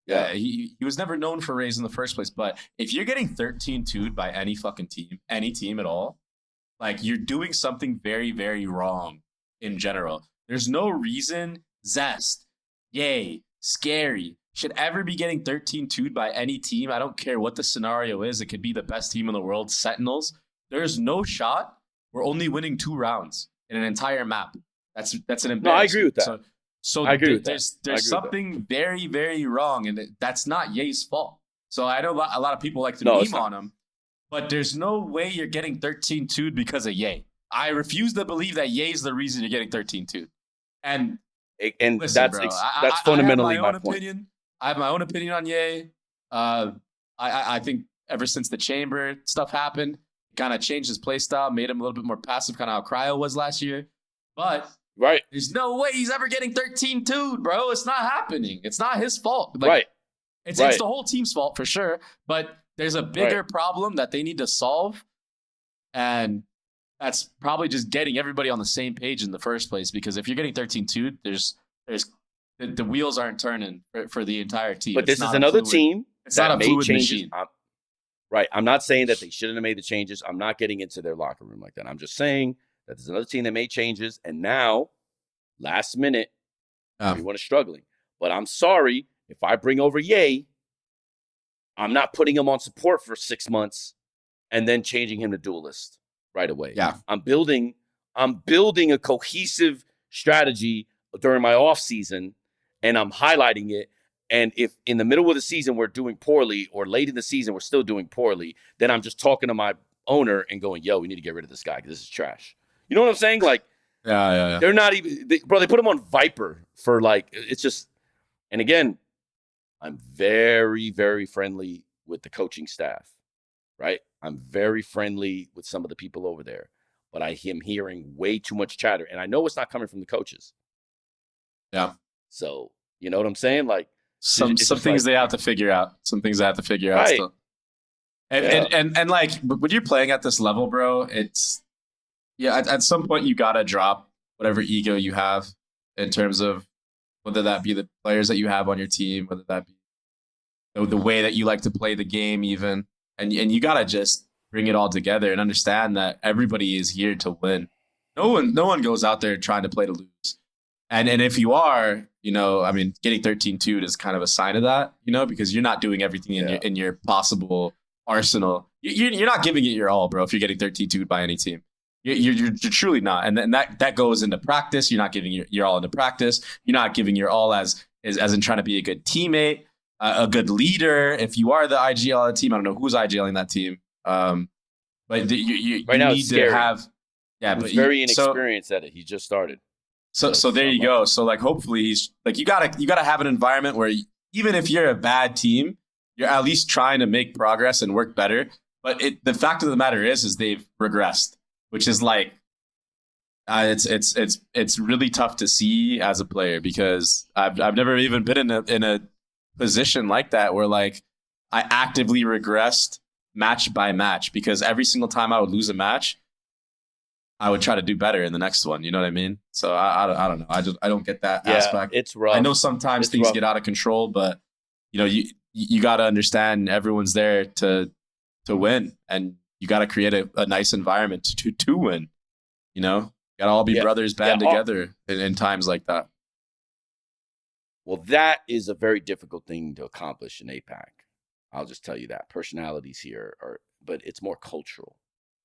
Yeah, he was never known for Raze in the first place. But if you're getting 13-2'd by any fucking team, any team at all, like you're doing something very, very wrong in general. There's no reason Zest, Ye, Scary should ever be getting 13-2'd by any team. I don't care what the scenario is. It could be the best team in the world, Sentinels. There's no shot. We're only winning 2 rounds in an entire map. That's an embarrassment. No, I agree with that. So I agree with there's something very, very wrong, and that's not Ye's fault. So I know a lot of people like to meme on him, but there's no way you're getting 13-2'd because of Ye. I refuse to believe that Ye's the reason you're getting 13-2'd. And And Listen, that's bro, that's fundamentally I have my my own point. opinion. I have my own opinion on Ye. I think ever since the chamber stuff happened, kind of changed his play style, made him a little bit more passive, kind of how Cryo was last year. But Right. there's no way he's ever getting 13-2'd, bro. It's not happening. It's not his fault. Like, Right. It's Right. the whole team's fault for sure. But there's a bigger problem that they need to solve. And that's probably just getting everybody on the same page in the first place. Because if you're getting 13-2'd, there's the wheels aren't turning for the entire team. But this is another team It's not a made fluid changes. machine. Right. I'm not saying that they shouldn't have made the changes. I'm not getting into their locker room like that. I'm just saying that there's another team that made changes. And now, last minute, everyone is struggling. But I'm sorry, if I bring over Ye, I'm not putting him on support for 6 months and then changing him to duelist right away. Yeah. I'm building a cohesive strategy during my off season, and I'm highlighting it. And if in the middle of the season we're doing poorly, or late in the season we're still doing poorly, then I'm just talking to my owner and going, yo, we need to get rid of this guy because this is trash. You know what I'm saying? Like, yeah. They're not even, they put him on Viper for like, it's just, and again, I'm very, very friendly with the coaching staff, right? I'm very friendly with some of the people over there, but I am hearing way too much chatter, and I know it's not coming from the coaches. Yeah. So, you know what I'm saying? Like, some things they have to figure out. Some things they have to figure out Right. still. And like when you're playing at this level, bro, it's at some point you gotta drop whatever ego you have in terms of whether that be the players that you have on your team, whether that be the way that you like to play the game, even, and you gotta just bring it all together and understand that everybody is here to win. No one goes out there trying to play to lose. And if you are, I mean, getting 13-2 is kind of a sign of that, because you're not doing everything in your possible arsenal. You're not giving it your all, bro. If you're getting 13-2 by any team, you're truly not. And that goes into practice. You're not giving your all into practice. You're not giving your all as in trying to be a good teammate, a good leader. If you are the IGL of the team, I don't know who's IGLing that team. But you right now need it's scary. to have. Yeah, He's but very inexperienced at it. He just started. So there you go. So like, hopefully he's like, you gotta have an environment where even if you're a bad team, you're at least trying to make progress and work better. But the fact of the matter is they've regressed, which is like, it's really tough to see as a player, because I've never even been in a position like that where like I actively regressed match by match, because every single time I would lose a match, I would try to do better in the next one. You know what I mean? So I don't know. I don't get that aspect. It's rough. I know sometimes things get out of control, but you got to understand everyone's there to win, and you got to create a nice environment to win. Got to all be brothers band together in times like that. Well, that is a very difficult thing to accomplish in APAC. I'll just tell you that. Personalities here but it's more cultural.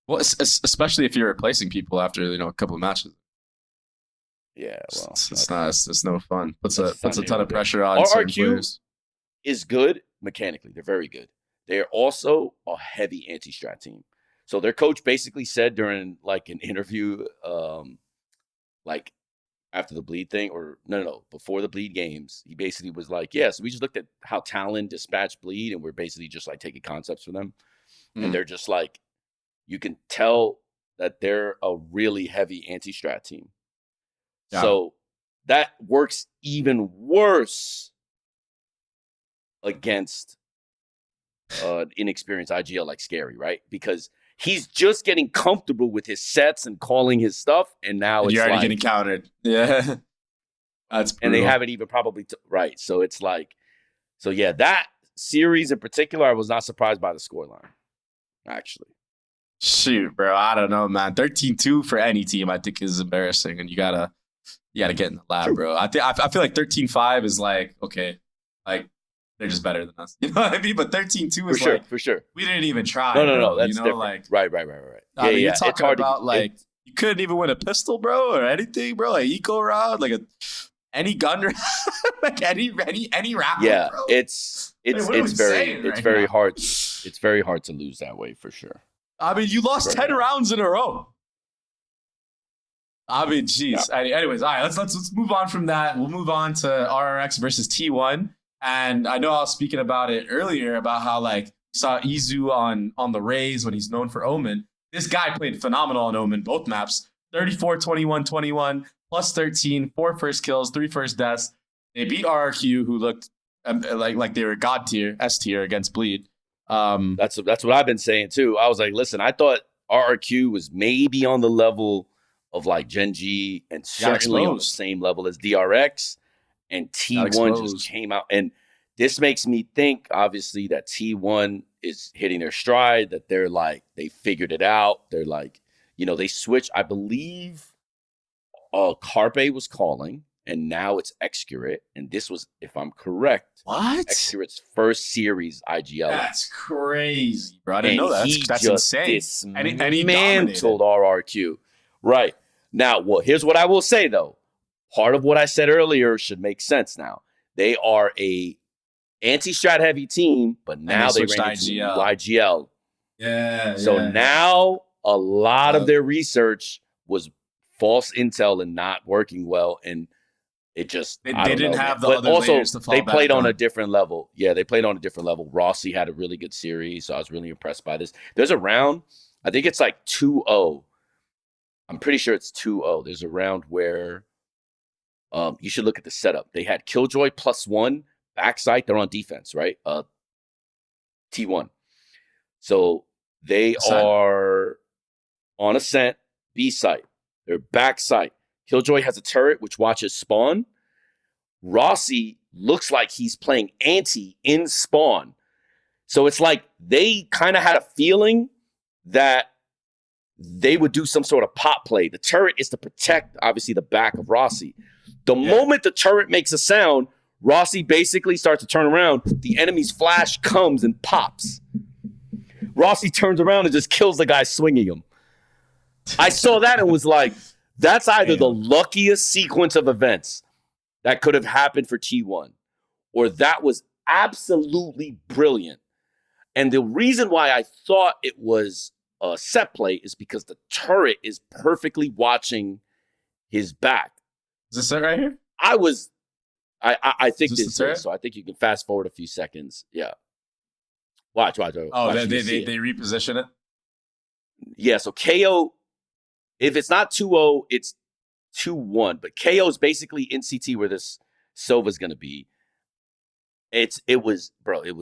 Well, especially if you're replacing people after a couple of matches. Yeah, well, it's no fun. Puts a ton of pressure on certain RRQ players. Is good mechanically. They're very good. They're also a heavy anti-strat team. So their coach basically said during like an interview, like after the Bleed thing, or no, before the Bleed games, he basically was like, so we just looked at how Talon dispatched Bleed, and we're basically just like taking concepts from them. And they're just like, you can tell that they're a really heavy anti-strat team. Yeah. So that works even worse against an inexperienced IGL like Scary, right? Because he's just getting comfortable with his sets and calling his stuff, and now it's you're already like, getting countered. Yeah, that's brutal. And they haven't even probably right. So it's like, that series in particular, I was not surprised by the scoreline, actually. Shoot, bro, I don't know, man. 13-2 for any team, I think, is embarrassing, and you gotta get in the lab. True. Bro. I feel like 13-5 is like, okay, like they're just better than us. You know what I mean? But 13-2 is for sure. We didn't even try. No, that's different. Like, right. You're talking it's hard about like you couldn't even win a pistol, bro, or anything, bro. Like eco round, like any gun round, like any round. Yeah, bro. it's very hard. It's very hard to lose that way for sure. I mean, you lost 10 rounds in a row. I mean, geez. Anyways, all right, let's move on from that. We'll move on to RRX versus T1. And I know I was speaking about it earlier about how like saw Izu on the Rays when he's known for Omen. This guy played phenomenal on Omen, both maps. 34, 21, 21, plus 13, 4 first kills, 3 first deaths. They beat RRQ, who looked like they were God tier, S tier against Bleed. That's what I've been saying too. I was like, listen, I thought RRQ was maybe on the level of like GenG and certainly on the same level as DRX, and T1 just came out. And this makes me think, obviously, that T1 is hitting their stride, that they're like, they figured it out. They're like, they switched. I believe Carpe was calling, and now it's Excurate. And this was, if I'm correct, Excurate's first series IGL. That's crazy, bro. I didn't know that. That's insane. And he mantled RRQ. Right. Now, well, here's what I will say, though. Part of what I said earlier should make sense now. They are a anti-strat heavy team, but now they ran into IGL. Yeah. So now a lot of their research was false intel and not working well, and it just they didn't have the other layers to fall back on. They played on a different level. Yeah, they played on a different level. Rossi had a really good series, so I was really impressed by this. There's a round, I think it's like 2-0. I'm pretty sure it's 2-0. There's a round where you should look at the setup. They had Killjoy +1 backside. They're on defense, right? T1. So they are on Ascent, B site. They're backside. Killjoy has a turret which watches spawn. Rossi looks like he's playing anti in spawn. So it's like they kind of had a feeling that they would do some sort of pop play. The turret is to protect, obviously, the back of Rossi. The moment the turret makes a sound, Rossi basically starts to turn around. The enemy's flash comes and pops. Rossi turns around and just kills the guy swinging him. I saw that and was like, that's either the luckiest sequence of events that could have happened for T1, or that was absolutely brilliant. And the reason why I thought it was a set play is because the turret is perfectly watching his back. Is this it right here? I think this is, so I think you can fast forward a few seconds. Yeah. Watch. Oh, watch they reposition it? Yeah, so KO, if it's not 2-0, it's 2-1. But KO is basically in CT where this Silva's going to be. It was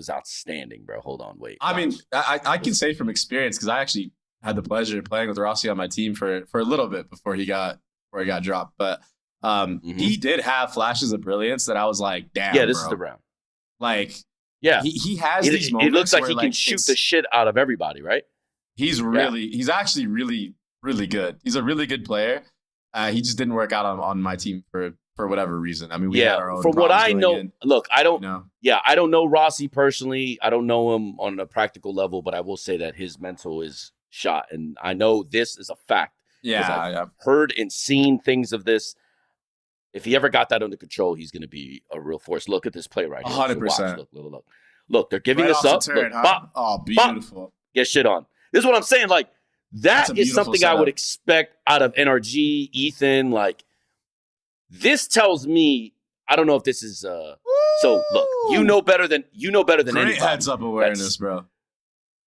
outstanding, bro. Hold on, wait. I mean, I can say from experience, because I actually had the pleasure of playing with Rossi on my team for a little bit before he got dropped. But he did have flashes of brilliance that I was like, damn, yeah, this is the round. Like, yeah, he has these moments. It looks like he can shoot the shit out of everybody, right? He's actually really, really good. He's a really good player. He just didn't work out on my team for whatever reason. I mean, we had our own. From what I know, look, I don't. know. Yeah, I don't know Rossi personally. I don't know him on a practical level, but I will say that his mental is shot, and I know this is a fact. Yeah, I've heard and seen things of this. If he ever got that under control, he's going to be a real force. Look at this play right here. 100%. Look, they're giving us up. Turn, huh? Bop, oh, beautiful. Bop, get shit on. This is what I'm saying. Like, that is something setup I would expect out of NRG, Ethan. Like, this tells me, I don't know if this is so look, you know better than Great anybody. Heads up awareness, bro.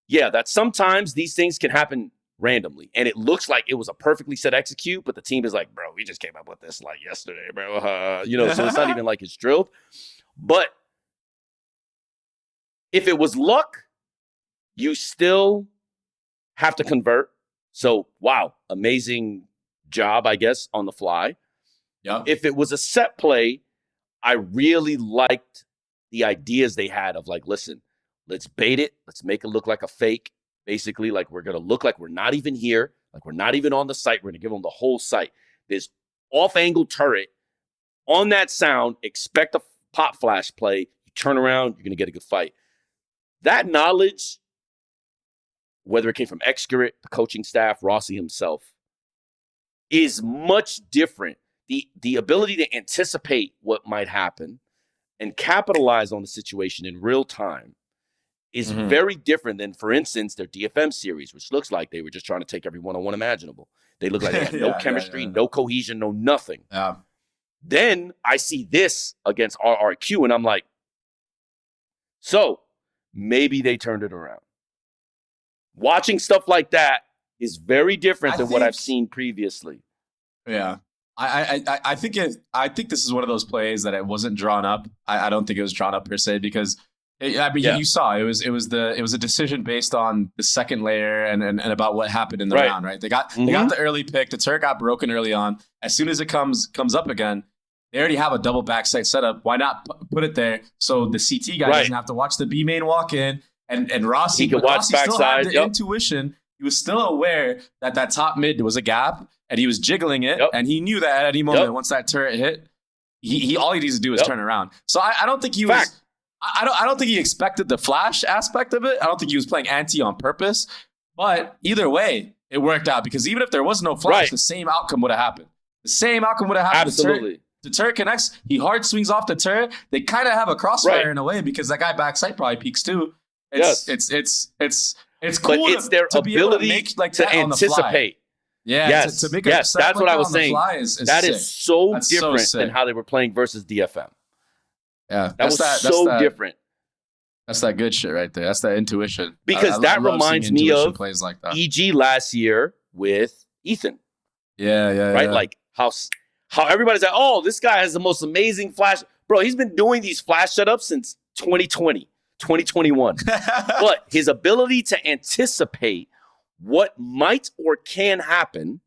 Yeah, that sometimes these things can happen randomly, and it looks like it was a perfectly set execute, but the team is like, bro, we just came up with this like yesterday, bro. So it's not even like it's drilled. But if it was luck, you still have to convert. So wow, amazing job, I guess, on the fly. Yeah. If it was a set play, I really liked the ideas they had of like, listen, let's bait it. Let's make it look like a fake. Basically, like we're going to look like we're not even here. Like we're not even on the site. We're going to give them the whole site. This off-angle turret on that sound, expect a pop flash play. You turn around, you're going to get a good fight. That knowledge, whether it came from Excurate, the coaching staff, Rossi himself, is much different. The ability to anticipate what might happen and capitalize on the situation in real time is very different than, for instance, their DFM series, which looks like they were just trying to take every one-on-one imaginable. They look like they had no chemistry, no cohesion, no nothing. Yeah. Then I see this against RRQ, and I'm like, so maybe they turned it around. Watching stuff like that is very different than what I've seen previously. Yeah. I think this is one of those plays that it wasn't drawn up. I don't think it was drawn up per se because you saw it was a decision based on the second layer and about what happened in the round, right? They got the early pick. The turret got broken early on. As soon as it comes up again, they already have a double backside setup. Why not put it there so the CT guy doesn't have to watch the B main walk in and Rossi? He could watch backside. Still had the intuition. He was still aware that top mid was a gap, and he was jiggling it, and he knew that at any moment once that turret hit, he all he needs to do is turn around. So I don't think he was. I don't think he expected the flash aspect of it. I don't think he was playing anti on purpose. But either way, it worked out because even if there was no flash, the same outcome would have happened. The same outcome would have happened. Absolutely. The turret connects. He hard swings off the turret. They kind of have a crossfire in a way because that guy backside probably peeks too. It's cool. But it's their ability to anticipate. To make that's what I was saying. That sick. is so different than how they were playing versus DFM. Yeah, that was so different. That's that good shit right there. That's that intuition. Because that reminds me of plays like that. EG last year with Ethan. Yeah. Right, like how everybody's like, oh, this guy has the most amazing flash. Bro, he's been doing these flash setups since 2020. 2021. But his ability to anticipate what might or can happen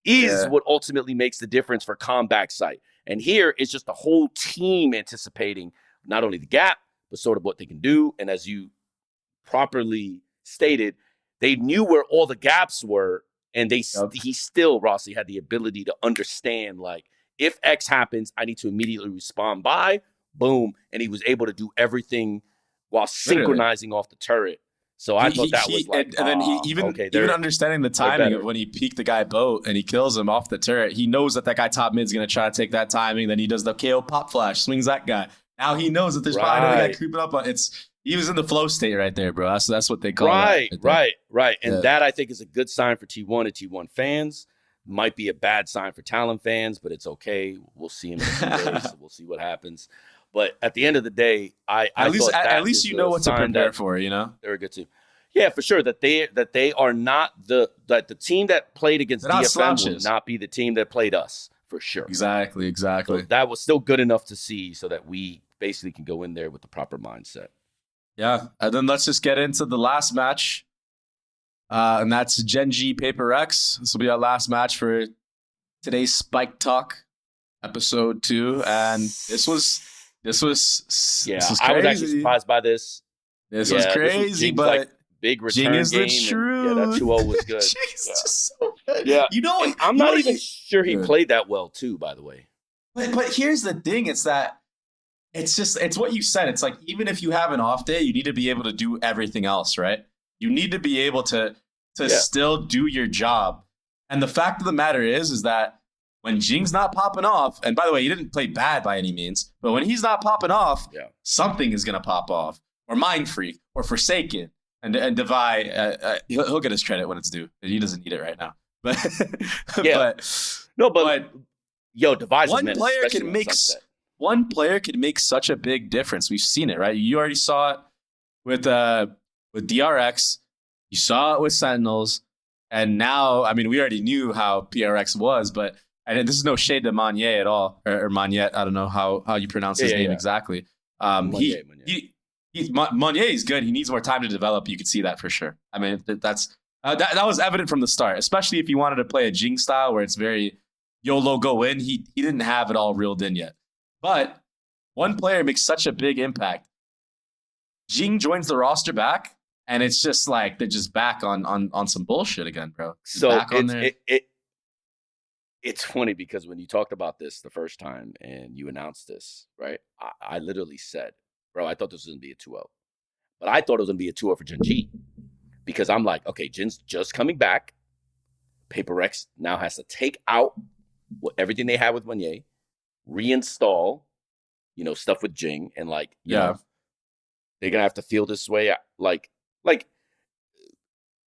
is what ultimately makes the difference for comeback site. And here it's just the whole team anticipating not only the gap, but sort of what they can do. And as you properly stated, they knew where all the gaps were. And he still, Rossi, had the ability to understand, like, if X happens, I need to immediately respond by, boom. And he was able to do everything while synchronizing off the turret. So I thought that was like, and then he even understanding the timing of when he peeked the guy boat and he kills him off the turret, he knows that guy top mid's going to try to take that timing. Then he does the KO pop flash, swings that guy. Now he knows that there's probably another guy creeping up on he was in the flow state right there, bro. That's what they call it. Right. And that I think is a good sign for T1 and T1 fans. Might be a bad sign for Talon fans, but it's okay. We'll see him in a few days. So we'll see what happens. But at the end of the day, at least you know what to prepare for. You know, they're good too. Yeah, for sure. That they are not that the team that played against DFM will not be the team that played us for sure. Exactly. So that was still good enough to see, so that we basically can go in there with the proper mindset. Yeah, and then let's just get into the last match, and that's GenG Paper X. This will be our last match for today's SpikeTalk episode 2, and this was crazy. I was actually surprised by this. This was crazy, but like big return is game. The truth. That 2-0 was good. Just so good. Yeah, I'm not even sure he good. Played that well too. By the way, but here's the thing: it's what you said. It's like even if you have an off day, you need to be able to do everything else, right? You need to be able to still do your job. And the fact of the matter is that when Jing's not popping off, and by the way, he didn't play bad by any means, but when he's not popping off, something is going to pop off. Or Mind Freak, or Forsaken, and Devi, he'll get his credit when it's due. He doesn't need it right now. But Devi's one player can make such a big difference. We've seen it, right? You already saw it with DRX. You saw it with Sentinels. And now, I mean, we already knew how PRX was, but and this is no shade to Monye at all, or Monye. I don't know how you pronounce his name exactly. Monye is good. He needs more time to develop. You could see that for sure. I mean, that was evident from the start, especially if you wanted to play a Jing style where it's very YOLO go in. He didn't have it all reeled in yet. But one player makes such a big impact. Jing joins the roster back, and it's just like they're just back on some bullshit again, bro. It's funny because when you talked about this the first time and you announced this, right? I literally said, bro, I thought this was going to be a 2-0. But I thought it was going to be a 2-0 for GenG. Because I'm like, okay, Jin's just coming back. Paper X now has to take out everything they had with Monye, reinstall, stuff with Jing, and they're going to have to feel this way. Like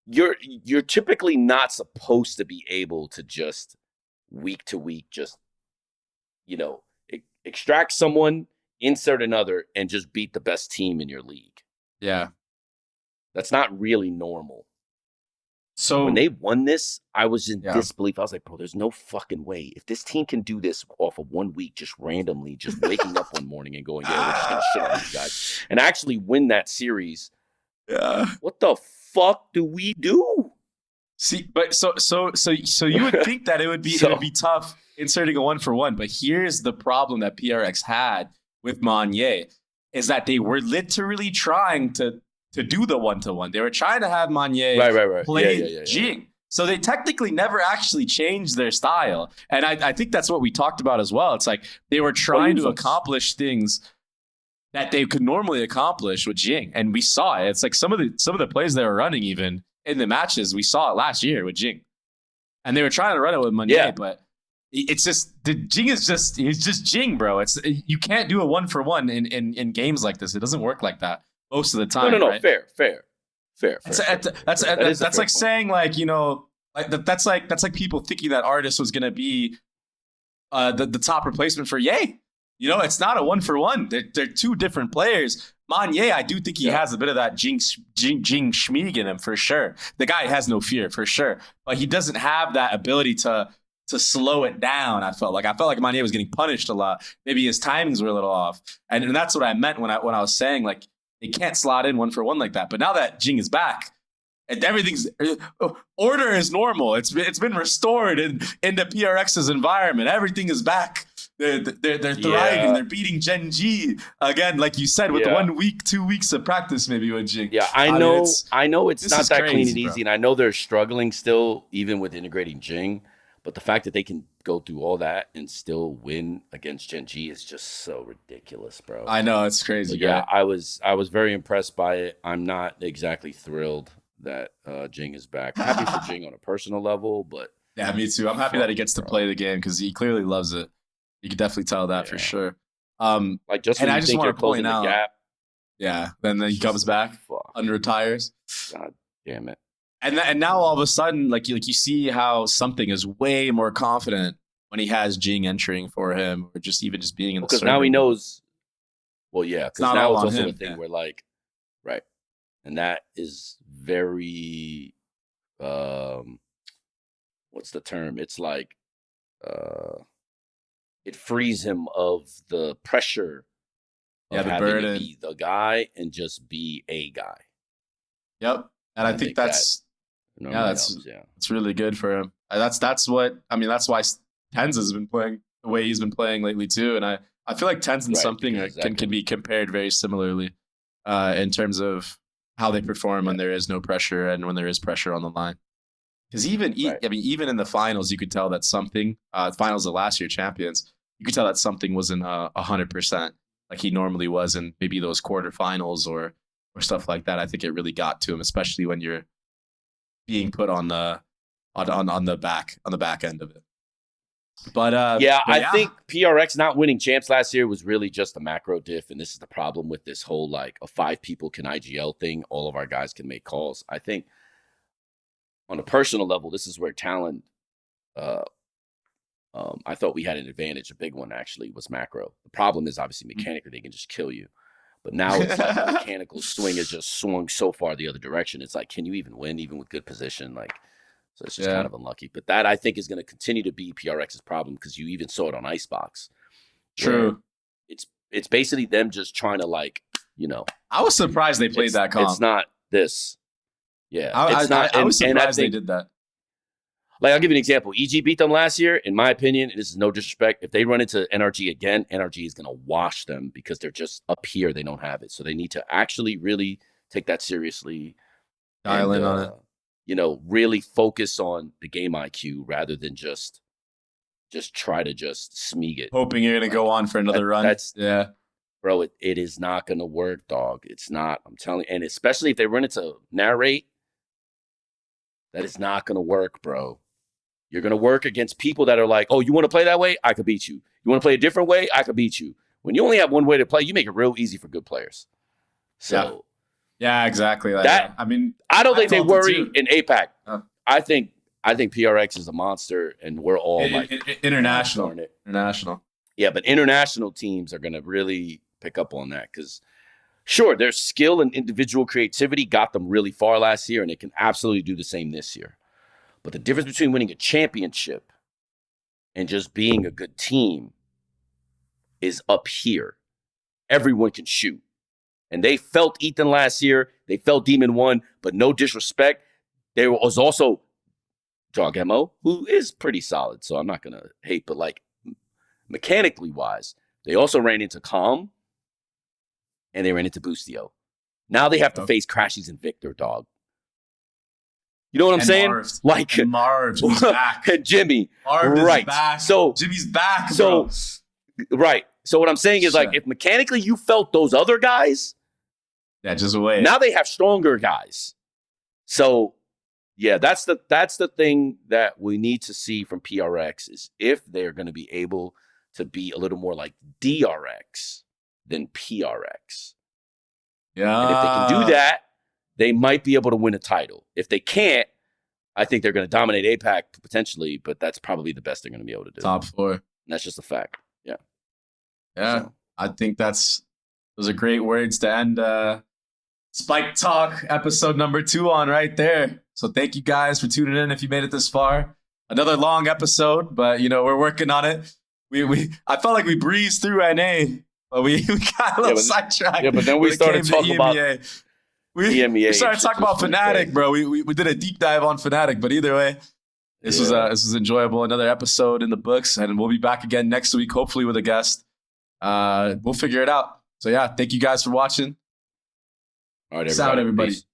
you're typically not supposed to be able to just week to week just extract someone, insert another, and just beat the best team in your league. Yeah. That's not really normal. So when they won this, I was in disbelief. I was like, bro, there's no fucking way. If this team can do this off of 1 week, just randomly, just waking up one morning and going, yeah, we're just going to shit on these guys, and actually win that series, what the fuck do we do? See, but so you would think that it would be tough inserting a 1-for-1, but here's the problem that PRX had with Monier is that they were literally trying to do the 1-to-1. They were trying to have Monier play GenG. So they technically never actually changed their style. And I think that's what we talked about as well. It's like they were trying to accomplish things that they could normally accomplish with GenG. And we saw it. It's like some of the plays they were running even in the matches, we saw it last year with GenG. And they were trying to run it with Monier, but it's just GenG is just GenG, bro. It's you can't do a 1-for-1 in games like this. It doesn't work like that most of the time. No, right? fair. That's like saying like, you know, like that's like people thinking that Artis was gonna be the top replacement for Ye. You know, it's not a 1-for-1. They're two different players. Monier, I do think he has a bit of that GenG Schmieg in him for sure. The guy has no fear for sure, but he doesn't have that ability to slow it down. I felt like Monier was getting punished a lot. Maybe his timings were a little off, and that's what I meant when I was saying like they can't slot in 1-for-1 like that. But now that GenG is back, and everything's order is normal. It's been restored into PRX's environment. Everything is back. They're thriving. They're beating GenG again, like you said, with 1 week, 2 weeks of practice, maybe with GenG. Yeah, I know it's not that clean and easy, and I know they're struggling still, even with integrating GenG. But the fact that they can go through all that and still win against GenG is just so ridiculous, bro. I know, it's crazy. Yeah, right? I was very impressed by it. I'm not exactly thrilled that GenG is back. Happy for GenG on a personal level, but yeah, me too. I'm happy that he gets to play the game because he clearly loves it. You can definitely tell that for sure. Like just when and you I just think want you're to closing point out, the gap, then he comes back, unretires. God damn it. And now all of a sudden, like you see how something is way more confident when he has GenG entering for him, or just being in the because now he knows. Well, yeah, because now it's also him, a thing where like, right, and that is very, what's the term? It's like, it frees him of the pressure of having to be the guy and just be a guy. Yep, and I think that's. It's really good for him. That's what I mean. That's why Tens has been playing the way he's been playing lately too. And I feel like Tens and something can be compared very similarly in terms of how they perform when there is no pressure and when there is pressure on the line. Because even in the finals, you could tell that something finals of last year champions, you could tell that something wasn't 100% like he normally was in maybe those quarterfinals or stuff like that. I think it really got to him, especially when you're being put on the back end of it. But I think PRX not winning champs last year was really just a macro diff, and this is the problem with this whole like a 5 people can IGL thing. All of our guys can make calls. I think on a personal level, this is where talent. I thought we had an advantage. A big one actually was macro. The problem is obviously mechanically they can just kill you. But now it's like the mechanical swing has just swung so far the other direction. It's like, can you even win, even with good position? Like, so it's just kind of unlucky. But that I think is going to continue to be PRX's problem because you even saw it on Icebox. True. It's basically them just trying to like, you know. I was surprised they played that comp. It's not this. Yeah, I was surprised they did that. Like, I'll give you an example. EG beat them last year. In my opinion, and this is no disrespect, if they run into NRG again, NRG is going to wash them because they're just up here. They don't have it. So they need to actually really take that seriously. Dial in on it. You know, really focus on the game IQ rather than just try to just smeeg it. Hoping you're going to go on for another run. Bro, it is not going to work, dog. It's not. I'm telling you. And especially if they run into narrate, that is not going to work, bro. You're going to work against people that are like, oh, you want to play that way? I could beat you. You want to play a different way? I could beat you. When you only have one way to play, you make it real easy for good players. So Yeah, exactly. Like, That I mean, I don't think they felt it worry too. in APAC. Oh. I think PRX is a monster, and we're all like international. darn it. International. Yeah, but international teams are going to really pick up on that because, sure, their skill and individual creativity got them really far last year, and they can absolutely do the same this year. But the difference between winning a championship and just being a good team is up here. Everyone can shoot. And they felt Ethan last year. They felt Demon 1, but no disrespect. There was also Jogemo, who is pretty solid, so I'm not going to hate, but like mechanically wise, they also ran into Calm and they ran into Boostio. Now they have to face Crashies and Victor, dog. You know what I'm saying? Marv. Like and Marv, who's back. And Jimmy. Marv right. is back. So Jimmy's back, bro. Right. So what I'm saying is like if mechanically you felt those other guys, yeah, just wait. Now they have stronger guys. So yeah, that's the thing that we need to see from PRX is if they're going to be able to be a little more like DRX than PRX. Yeah. And if they can do that, they might be able to win a title. If they can't, I think they're going to dominate APAC potentially, but that's probably the best they're going to be able to do. Top 4. And that's just a fact. Yeah. Yeah. So. I think those are great words to end Spike Talk episode number 2 on right there. So thank you guys for tuning in if you made it this far. Another long episode, but we're working on it. I felt like we breezed through NA, but we got a little sidetracked. Yeah, but then we started talking about we started talking about Fnatic, bro. We did a deep dive on Fnatic, but either way, this was enjoyable. Another episode in the books, and we'll be back again next week, hopefully with a guest. We'll figure it out. So yeah, thank you guys for watching. All right, Peace out, everybody. Peace.